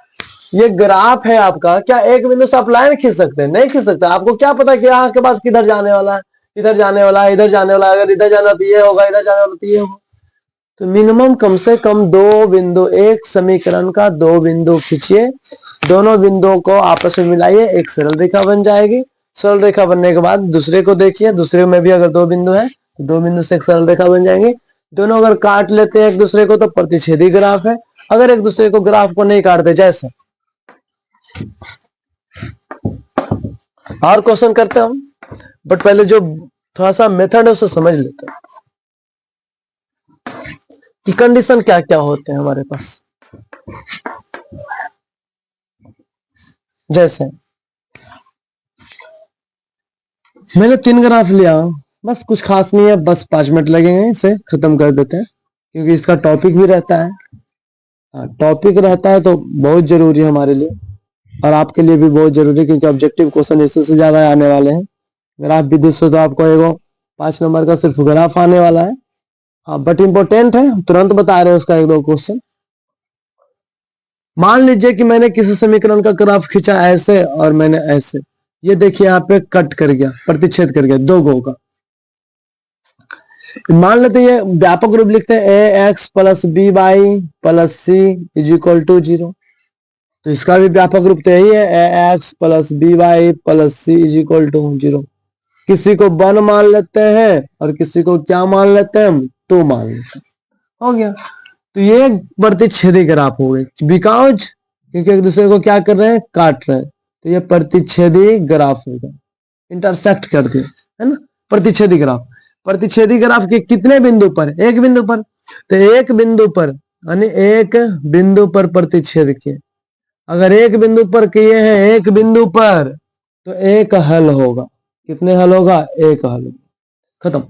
ये ग्राफ है आपका, क्या एक बिंदु से आप लाइन खींच सकते हैं? नहीं खींच सकते। आपको क्या पता कि यहाँ के बाद किधर जाने वाला है, इधर जाने वाला है, इधर जाने वाला है, अगर इधर जाना तो ये होगा, इधर जाने वाला तो ये होगा। तो मिनिमम कम से कम 2 बिंदु, एक समीकरण का 2 बिंदु खींचिए, दोनों बिंदुओं को आपस में मिलाइए, एक सरल रेखा बन जाएगी। सरल रेखा बनने के बाद दूसरे को देखिए, दूसरे में भी अगर 2 बिंदु है तो 2 बिंदु से एक सरल रेखा बन जाएंगे। दोनों अगर काट लेते हैं एक दूसरे को तो प्रतिच्छेदी ग्राफ है। अगर एक दूसरे को ग्राफ को नहीं काटते, जैसे और क्वेश्चन करते हैं हम, बट पहले जो थोड़ा सा मेथड है उसे समझ लेते हैं कि कंडीशन क्या क्या होते हैं हमारे पास। जैसे मैंने 3 ग्राफ लिया, बस कुछ खास नहीं है, बस 5 मिनट लगेंगे, इसे खत्म कर देते हैं क्योंकि इसका टॉपिक भी रहता है। टॉपिक रहता है तो बहुत जरूरी है हमारे लिए और आपके लिए भी बहुत जरूरी है, क्योंकि ऑब्जेक्टिव क्वेश्चन इससे से ज्यादा आने वाले हैं। ग्राफ विधि से तो आपको एगो 5 नंबर का सिर्फ ग्राफ आने वाला है। हाँ, बट इंपॉर्टेंट है, तुरंत बता रहे हैं उसका 1-2 क्वेश्चन। मान लीजिए कि मैंने किसी समीकरण का ग्राफ खींचा ऐसे और मैंने ऐसे, ये देखिए यहाँ पे कट कर गया, प्रतिच्छेद कर गया 2 गो का। मान लेते हैं ये व्यापक रूप लिखते हैं, A X plus B Y plus C is equal to 0। तो इसका भी व्यापक रूप तो यही है, A X plus B Y plus C is equal to 0। किसी को 1 मान लेते हैं और किसी को क्या मान लेते हैं, हम 2 मान लेते हैं, हो गया। तो ये प्रतिच्छेदी ग्राफ हो गई, बिकॉज क्योंकि एक दूसरे को क्या कर रहे हैं, काट रहे हैं, तो ये प्रतिच्छेदी ग्राफ होगा, इंटरसेक्ट कर दे, है ना। प्रतिच्छेदी ग्राफ, प्रतिच्छेदी ग्राफ के कितने बिंदु पर, एक बिंदु पर, तो एक बिंदु पर यानी एक बिंदु पर प्रतिच्छेद किए। अगर एक बिंदु पर किए हैं, एक बिंदु पर, तो एक हल होगा। कितने हल होगा, एक हल, खत्म,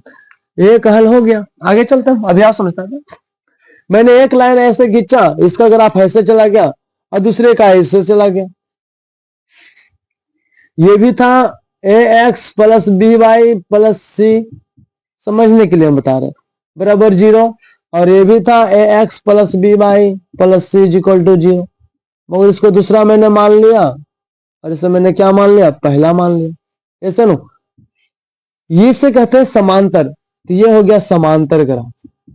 एक हल हो गया। आगे चलते हैं, अभ्यास समझता है। मैंने एक लाइन ऐसे खींचा, इसका ग्राफ ऐसे चला गया और दूसरे का ऐसे चला गया। ये भी था A X plus B Y plus C, समझने के लिए हम बता रहे हैं, बराबर 0। और ये भी था A X plus B Y plus C is equal to 0, मगर इसको दूसरा मैंने मान लिया और इसे मैंने क्या मान लिया, पहला मान लिया, ऐसे नो। ये से कहते हैं समांतर। तो ये हो गया समांतर ग्राफ।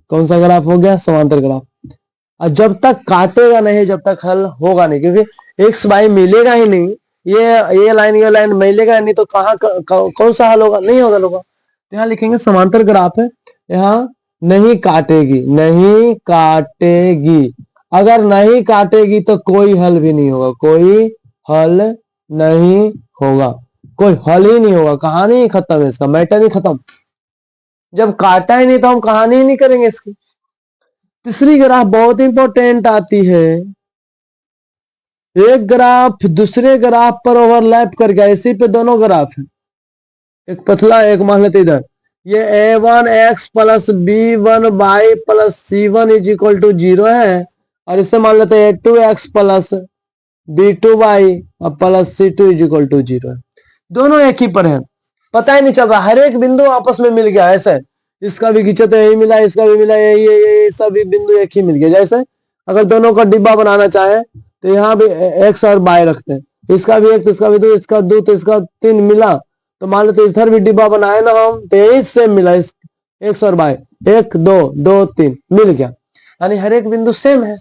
कौन सा ग्राफ हो गया, समांतर ग्राफ। और जब तक काटेगा नहीं, जब तक हल होगा नहीं, क्योंकि एक्स वाई मिलेगा ही नहीं, ये लाइन मिलेगा नहीं, तो कहाँ कौन सा हल होगा, नहीं होगा होगा। तो यहाँ लिखेंगे समांतर ग्राफ है, यहाँ नहीं काटेगी, नहीं काटेगी। अगर नहीं काटेगी तो कोई हल भी नहीं होगा, कोई हल नहीं होगा, कोई हल ही नहीं होगा, कहानी ही खत्म है, इसका मैटर ही खत्म। जब काटा ही नहीं तो हम कहानी ही नहीं करेंगे इसकी। तीसरी ग्राफ बहुत इंपॉर्टेंट आती है, एक ग्राफ दूसरे ग्राफ पर ओवरलैप कर गया, इसी पे दोनों ग्राफ है, एक पतला एक मान लेते इधर, ये a1 x plus b1 y plus c1 is equal to 0 है, और इसे मान लेते हैं a2 x plus b2 y plus c2 is equal to 0 है। दोनों एक ही पर है, पता ही नहीं चल रहा, हर एक बिंदु आपस में मिल गया। ऐसे इसका भी खींचे तो यही मिला, इसका भी मिला, ये सभी बिंदु एक ही मिल गया। जैसे अगर दोनों का डिब्बा बनाना चाहे तो यहाँ भी x और y रखते हैं, इसका भी 1 तो इसका भी 2, इसका 2 तो इसका 3 मिला, तो मान लेते इधर भी डिब्बा बनाए ना हम, तो यही सेम मिला, इस x और y 1 2 2 3 मिल गया, यानी हर एक बिंदु सेम है।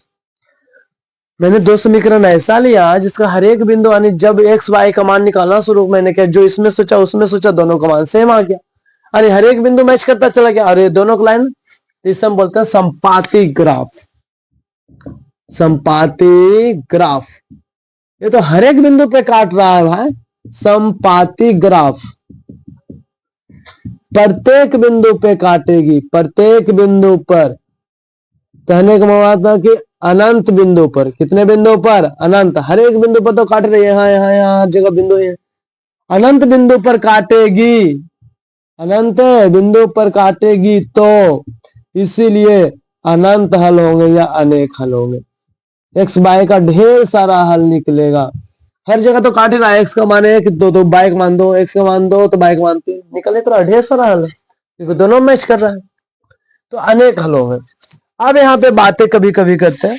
मैंने 2 समीकरण ऐसा लिया जिसका हर एक बिंदु, यानी जब x y का मान निकालना शुरू, मैंने क्या जो इसमें सोचा उसमें सोचा, दोनों का मान सेम आ गया, अरे हर एक बिंदु मैच करता चला गया, और ये दोनों लाइन, इसे हम बोलते हैं संपाती ग्राफ। संपाती ग्राफ, ये तो हर एक बिंदु पे काट रहा है भाई, संपाती ग्राफ प्रत्येक बिंदु पे काटेगी, प्रत्येक बिंदु पर। कहने का मतलब था कि अनंत बिंदु पर, कितने बिंदु पर, अनंत, हर एक बिंदु पर तो काट रही है, यहाँ यहाँ यहाँ हर जगह बिंदु है, अनंत बिंदु पर काटेगी, अनंत बिंदु पर काटेगी, तो इसीलिए अनंत हल होंगे या अनेक हल होंगे, एक्स वाई का ढेर सारा हल निकलेगा। हर जगह तो काट ही रहा है। एक्स का मान है कि दो बाइक मान दो, एक्स का मान दो तो बाइक मानते निकलने तो ढेर सारा हल है, क्योंकि दोनों मैच कर रहा है, तो अनेक हल हो गए। अब यहाँ पे बातें कभी कभी करते हैं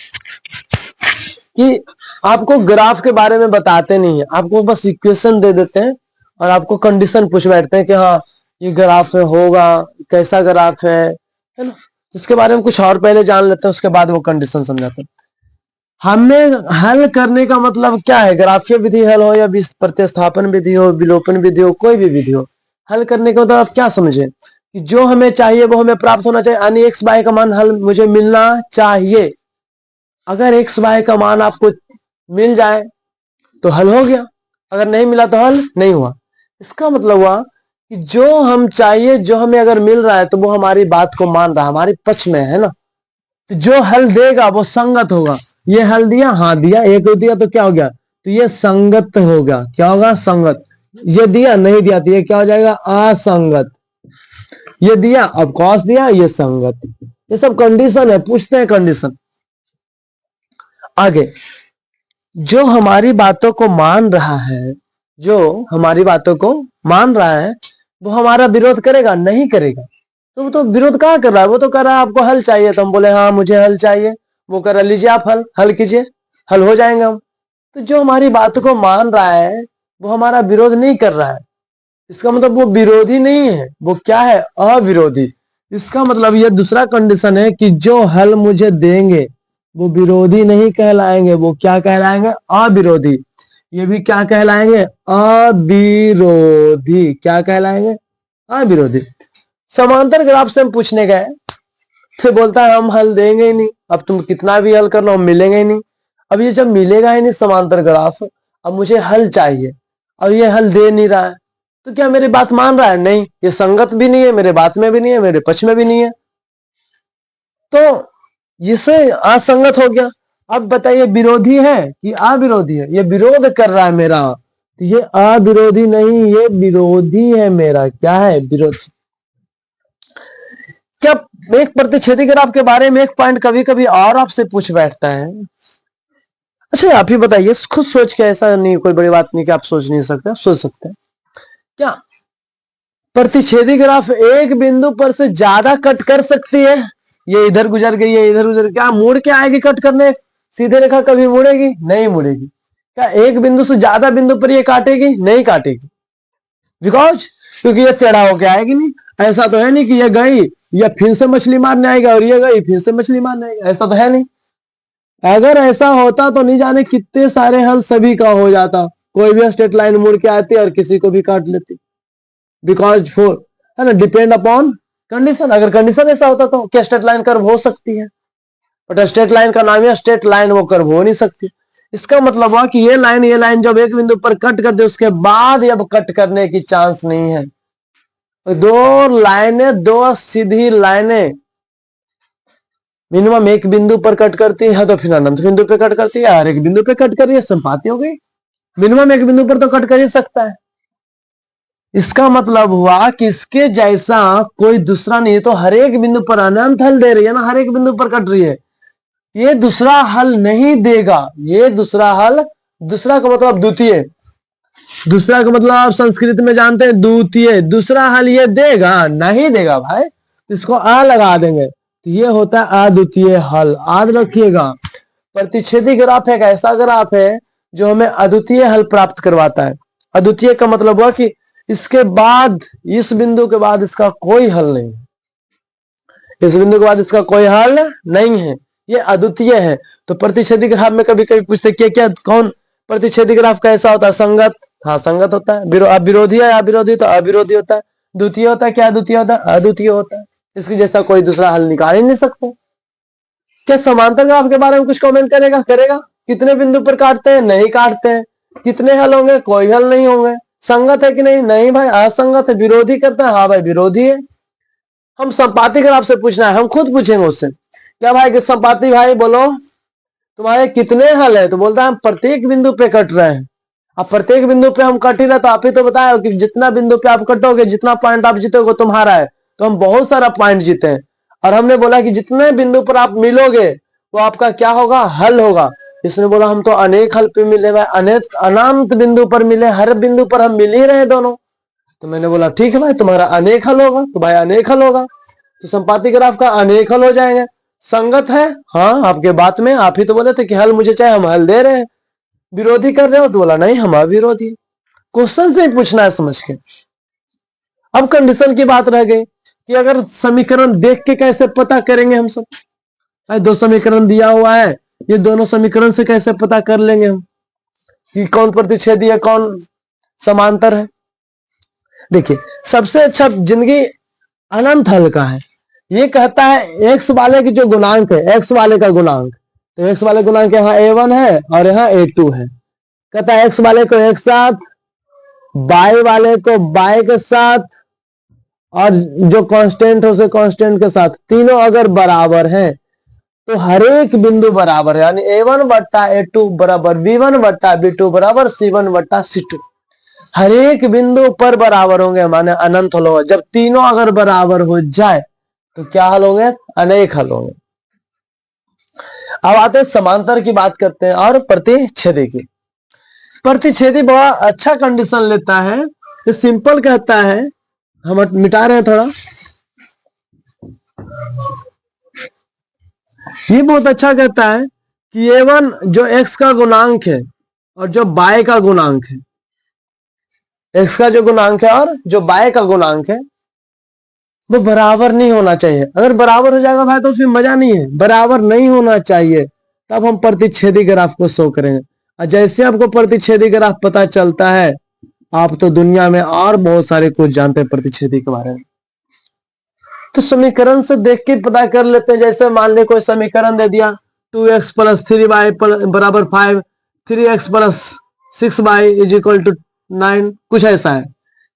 कि आपको ग्राफ के बारे में बताते नहीं है, आपको बस इक्वेशन दे देते हैं और आपको कंडीशन पूछ बैठते हैं कि हाँ ये ग्राफ होगा, कैसा ग्राफ है ना। इसके बारे में कुछ और पहले जान लेते हैं, उसके बाद वो कंडीशन समझाते हैं। हमें हल करने का मतलब क्या है, ग्राफीय विधि हल हो या प्रतिस्थापन विधि हो, विलोपन विधि हो, कोई भी विधि हो, हल करने का मतलब आप क्या समझे कि जो हमें चाहिए वो हमें प्राप्त होना चाहिए, यानी एक्स वाई का मान हल मुझे मिलना चाहिए। अगर एक्स वाई का मान आपको मिल जाए तो हल हो गया, अगर नहीं मिला तो हल नहीं हुआ। इसका मतलब हुआ कि जो हम चाहिए, जो हमें अगर मिल रहा है तो वो हमारी बात को मान रहा है, हमारे पक्ष में है ना। तो जो हल देगा वो संगत होगा। ये हल दिया, हाँ दिया, एक दिया तो क्या हो गया, तो ये संगत होगा। क्या होगा, संगत। ये दिया, नहीं दिया तो ये क्या हो जाएगा, असंगत। ये दिया, अब कॉस दिया, ये संगत। ये सब कंडीशन है, पूछते हैं कंडीशन। आगे, जो हमारी बातों को मान रहा है, जो हमारी बातों को मान रहा है, वो हमारा विरोध करेगा नहीं करेगा। तो वो तो विरोध कहाँ कर रहा है, वो तो कर रहा है आपको हल चाहिए, तो हम बोले हाँ मुझे हल चाहिए, वो कर रहा लीजिए आप हल कीजिए, हल हो जाएंगे हम। तो जो हमारी बातों को मान रहा है वो हमारा विरोध नहीं कर रहा है, इसका मतलब वो विरोधी नहीं है, वो क्या है, अविरोधी। इसका मतलब ये दूसरा कंडीशन है कि जो हल मुझे देंगे वो विरोधी नहीं कहलाएंगे, वो क्या कहलाएंगे, अविरोधी। ये भी क्या कहलाएंगे, अविरोधी। क्या कहलाएंगे, अविरोधी। समांतर ग्राफ से हम पूछने गए, फिर बोलता है हम हल देंगे ही नहीं, अब तुम कितना भी हल कर लो मिलेंगे ही नहीं। अब ये जब मिलेगा ही नहीं समांतर ग्राफ, अब मुझे हल चाहिए और ये हल दे नहीं रहा है, तो क्या मेरी बात मान रहा है, नहीं, ये संगत भी नहीं है, मेरे बात में भी नहीं है, मेरे पक्ष में भी नहीं है, तो इसे असंगत हो गया। अब बताइए विरोधी है कि अविरोधी है, ये विरोध कर रहा है मेरा, तो ये अविरोधी नहीं, ये विरोधी है मेरा। क्या है, विरोधी। क्या एक प्रतिच्छेदी ग्राफ के बारे में एक पॉइंट कभी कभी और आपसे पूछ बैठता है। अच्छा आप ही बताइए, खुद सोच के, ऐसा नहीं कोई बड़ी बात नहीं कि आप सोच नहीं सकते, आप सोच सकते हैं। क्या प्रतिच्छेदी ग्राफ एक बिंदु पर से ज्यादा कट कर सकती है, ये इधर गुजर गई है, इधर गुजर, क्या मुड़ के आएगी कट करने, सीधे रेखा कभी मुड़ेगी, नहीं मुड़ेगी। क्या एक बिंदु से ज्यादा बिंदु पर ये काटेगी, नहीं काटेगी, बिकॉज क्योंकि ये टेढ़ा होके आएगी नहीं। ऐसा तो है नहीं कि ये गई, ये फिर से मछली मारने आएगा और ये गई फिर से मछली मारने आएगा, ऐसा तो है नहीं। अगर ऐसा होता तो नहीं जाने कितने सारे हल सभी का हो जाता, कोई भी स्ट्रेट लाइन मुड़ के आती और किसी को भी काट लेती, बिकॉज फोर है ना, डिपेंड अपॉन कंडीशन। अगर कंडीशन ऐसा होता तो क्या स्ट्रेट लाइन कर्व हो सकती है, बट स्ट्रेट लाइन का नाम है स्ट्रेट लाइन, वो कर्व हो नहीं सकती। इसका मतलब हुआ कि ये लाइन जब एक बिंदु पर कट कर दे उसके बाद अब कट करने की चांस नहीं है। दो लाइनें, दो सीधी लाइनें मिनिमम एक बिंदु पर कट करती है तो फिर अनंत बिंदु पे कट करती है, हर एक बिंदु पे कट कर रही है, संपाती हो गई। मिनिमम एक बिंदु पर तो कट कर ही सकता है। इसका मतलब हुआ कि इसके जैसा कोई दूसरा नहीं है, तो हर एक बिंदु पर अनंत हल दे रही है ना, हर एक बिंदु पर कट रही है। ये दूसरा हल नहीं देगा, ये दूसरा हल, दूसरा का मतलब द्वितीय, दूसरा का मतलब आप संस्कृत में जानते हैं द्वितीय, दूसरा हल ये देगा नहीं देगा भाई, इसको आ लगा देंगे, तो ये होता है अद्वितीय हल। याद रखिएगा, प्रतिच्छेदी ग्राफ एक ऐसा ग्राफ है जो हमें अद्वितीय हल प्राप्त करवाता है। अद्वितीय का मतलब हुआ कि इसके बाद, इस बिंदु के बाद इसका कोई हल नहीं, इस बिंदु के बाद इसका कोई हल नहीं है, ये अद्वितीय है। तो प्रतिच्छेदी ग्राफ में कभी कभी पूछते क्या कौन प्रतिच्छेदी ग्राफ कैसा होता है, संगत, हाँ संगत होता है। विरोधी है, अविरोधी तो अविरोधी होता है। द्वितीय होता है, क्या द्वितीय होता है, अद्वितीय होता है। इसके जैसा कोई दूसरा हल निकाल ही नहीं सकते। क्या समांतर ग्राफ के बारे में कुछ कमेंट करेगा, कितने बिंदु पर काटते हैं, नहीं काटते हैं। कितने हल होंगे, कोई हल नहीं होंगे। संगत है कि नहीं, नहीं भाई असंगत है। विरोधी करता है, हाँ भाई विरोधी है। हम संपाती ग्राफ से पूछना है, हम खुद पूछेंगे उससे, क्या भाई संपाती भाई बोलो तुम्हारे कितने हल है, तो बोलता है हम प्रत्येक बिंदु पे कट रहे हैं। अब प्रत्येक बिंदु पे हम कट ही रहे, तो आप ही तो बताए कि जितना बिंदु पे आप कटोगे, जितना पॉइंट आप जीतोगे तुम्हारा है। तो हम बहुत सारा पॉइंट जीते हैं, और हमने बोला कि जितने बिंदु पर आप मिलोगे वो आपका क्या होगा, हल होगा। इसने बोला हम तो अनेक हल पे मिले भाई, अनेक अनंत बिंदु पर मिले, हर बिंदु पर हम मिल ही रहे दोनों। तो मैंने बोला ठीक है भाई, तुम्हारा अनेक हल होगा, तो भाई अनेक हल होगा, तो संपाती ग्राफ का अनेक हल हो जाएंगे। संगत है, हाँ आपके बात में, आप ही तो बोले थे कि हल मुझे चाहिए, हम हल दे रहे हैं। विरोधी कर रहे हो, तो बोला नहीं हम अविरोधी। क्वेश्चन से ही पूछना है समझ के। अब कंडीशन की बात रह गई कि अगर समीकरण देख के कैसे पता करेंगे हम सब। भाई दो समीकरण दिया हुआ है, ये दोनों समीकरण से कैसे पता कर लेंगे हम कि कौन प्रतिच्छेदी है कौन समांतर है। देखिए सबसे अच्छा जिंदगी अनंत हल का है। ये कहता है एक्स वाले की जो गुणांक है, एक्स वाले का गुणांक, तो एक्स वाले गुणांक यहाँ a1 है और यहाँ a2 है। कहता है एक्स वाले को एक साथ, बाय वाले को बाय के साथ, और जो कांस्टेंट है उसे कांस्टेंट के साथ, तीनों अगर बराबर हैं तो हर एक बिंदु बराबर है, यानी a1 बट्टा a2 बराबर b1 बट्टा b2 बराबर c1 बट्टा c2। हर एक बिंदु पर बराबर होंगे, माने अनंत हल होगा। जब तीनों अगर बराबर हो जाए तो क्या हल होंगे, अनेक हल होंगे। अब आते हैं समांतर की बात करते हैं और प्रतिच्छेदी की। प्रतिच्छेदी बड़ा अच्छा कंडीशन लेता है, ये सिंपल कहता है, हम मिटा रहे हैं थोड़ा। ये बहुत अच्छा कहता है कि a1 जो x का गुणांक है और जो y का गुणांक है, x का जो गुणांक है और जो y का गुणांक है वो बराबर नहीं होना चाहिए। अगर बराबर हो जाएगा भाई तो उसमें मजा नहीं है, बराबर नहीं होना चाहिए, तब हम प्रतिच्छेदी ग्राफ को शो करेंगे। और जैसे आपको प्रतिच्छेदी ग्राफ पता चलता है, आप तो दुनिया में और बहुत सारे कुछ जानते हैं प्रतिच्छेदी के बारे में। तो समीकरण से देख के पता कर लेते हैं। जैसे मान ले कोई समीकरण दे दिया 2x प्लस 3y बराबर 5, 3x plus 6y is equal to 9, कुछ ऐसा है।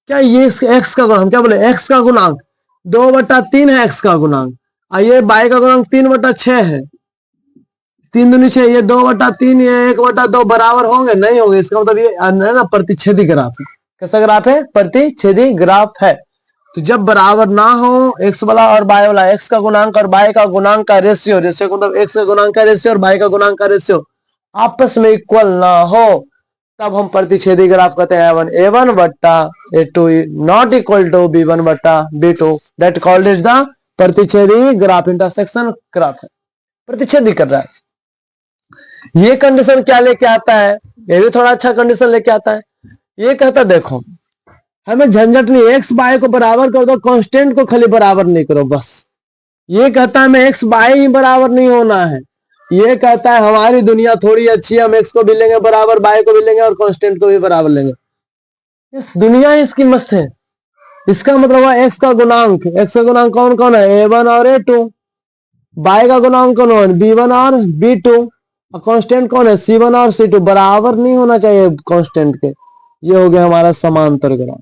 क्या ये x का गुणांक, क्या बोले x का गुणांक 2/3 है, x का गुणांक, और ये y का गुणांक 3/6 है, 3 दूनी 6, ये 2/3, ये 1/2 बराबर होंगे नहीं होंगे। इसका मतलब ये है ना प्रतिच्छेदी ग्राफ है। कैसा ग्राफ है, प्रतिच्छेदी ग्राफ है। तो जब बराबर ना हो x वाला और y वाला, x का गुणांक और y का गुणांक का रेशियो, रेशियो का मतलब x का गुणांक का रेशियो और y का गुणांक का रेशियो आपस में इक्वल ना हो, तब हम प्रतिच्छेदी ग्राफ कहते हैं a1 बट्टा a2 not equal to b1 बट्टा b2, that called is the प्रतिच्छेदी ग्राफ, इंटरसेक्शन ग्राफ है, प्रतिच्छेदी कर रहा है। ये कंडीशन क्या लेके आता है, ये भी थोड़ा अच्छा कंडीशन लेके आता है। ये कहता देखो हमें झंझट नहीं, एक्स बाय को बराबर कर दो, कांस्टेंट को खाली बराबर नहीं करो बस। ये कहता है हमें एक्स बाय ही बराबर नहीं होना है। ये कहता है हमारी दुनिया थोड़ी अच्छी है, हम एक्स को भी लेंगे बराबर, बाय को भी लेंगे और कांस्टेंट को भी बराबर लेंगे। इस दुनिया इसकी मस्त है। इसका मतलब है एक्स का गुणांक, एक्स का गुणांक कौन कौन है, a1 और a2, बाय का गुणांक कौन है, b1 और b2, और कांस्टेंट कौन है, c1 और c2, बराबर नहीं होना चाहिए कांस्टेंट के। ये हो गया हमारा समांतर ग्राफ,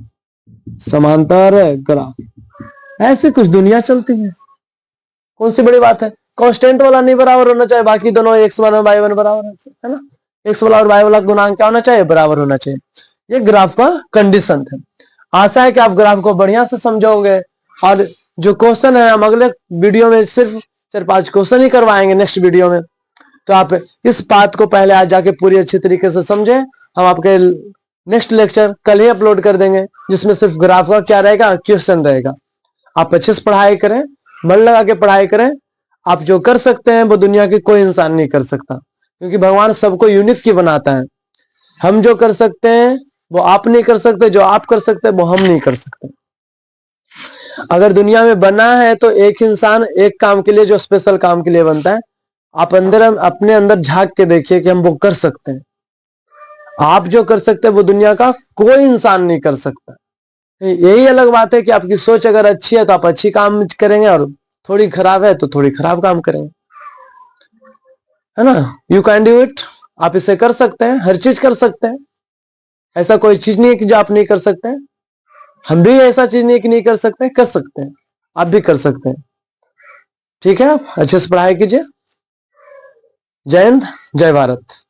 समांतर ग्राफ। ऐसे कुछ दुनिया चलती है। कौन सी बड़ी बात है, कांस्टेंट वाला नहीं बराबर होना चाहिए, बाकी दोनों x1 और y1 बराबर है ना, x वाला और y वाला गुणांक क्या होना चाहिए, बराबर होना चाहिए। ये ग्राफ का कंडीशन है। आशा है कि आप ग्राफ को बढ़िया से समझोगे। और जो क्वेश्चन है हम अगले वीडियो में सिर्फ 4-5 क्वेश्चन ही करवाएंगे नेक्स्ट वीडियो में। तो आप इस बात को पहले आज जाके पूरी अच्छी तरीके से समझे। हम आपके नेक्स्ट लेक्चर कल ही अपलोड कर देंगे, जिसमें सिर्फ ग्राफ का क्या रहेगा, क्वेश्चन रहेगा। आप अच्छे से पढ़ाई करें, मन लगा के पढ़ाई करें। आप जो कर सकते हैं वो दुनिया के कोई इंसान नहीं कर सकता, क्योंकि भगवान सबको यूनिक की बनाता है। हम जो कर सकते हैं वो आप नहीं कर सकते, जो आप कर सकते हैं वो हम नहीं कर सकते। अगर दुनिया में बना है तो एक इंसान एक काम के लिए, जो स्पेशल काम के लिए बनता है। आप अपने अंदर झांक के देखिए कि हम वो कर सकते हैं। आप जो कर सकते हैं वो दुनिया का कोई इंसान नहीं कर सकता। यही अलग बात है कि आपकी सोच अगर अच्छी है तो आप अच्छी काम करेंगे, और थोड़ी खराब है तो थोड़ी खराब काम करेंगे, है ना। यू कैन डू इट, आप इसे कर सकते हैं, हर चीज कर सकते हैं। ऐसा कोई चीज नहीं है कि जो आप नहीं कर सकते हैं। हम भी ऐसा चीज नहीं है कि नहीं कर सकते, कर सकते हैं, आप भी कर सकते हैं। ठीक है, आप अच्छे से पढ़ाई कीजिए। जय हिंद, जय भारत।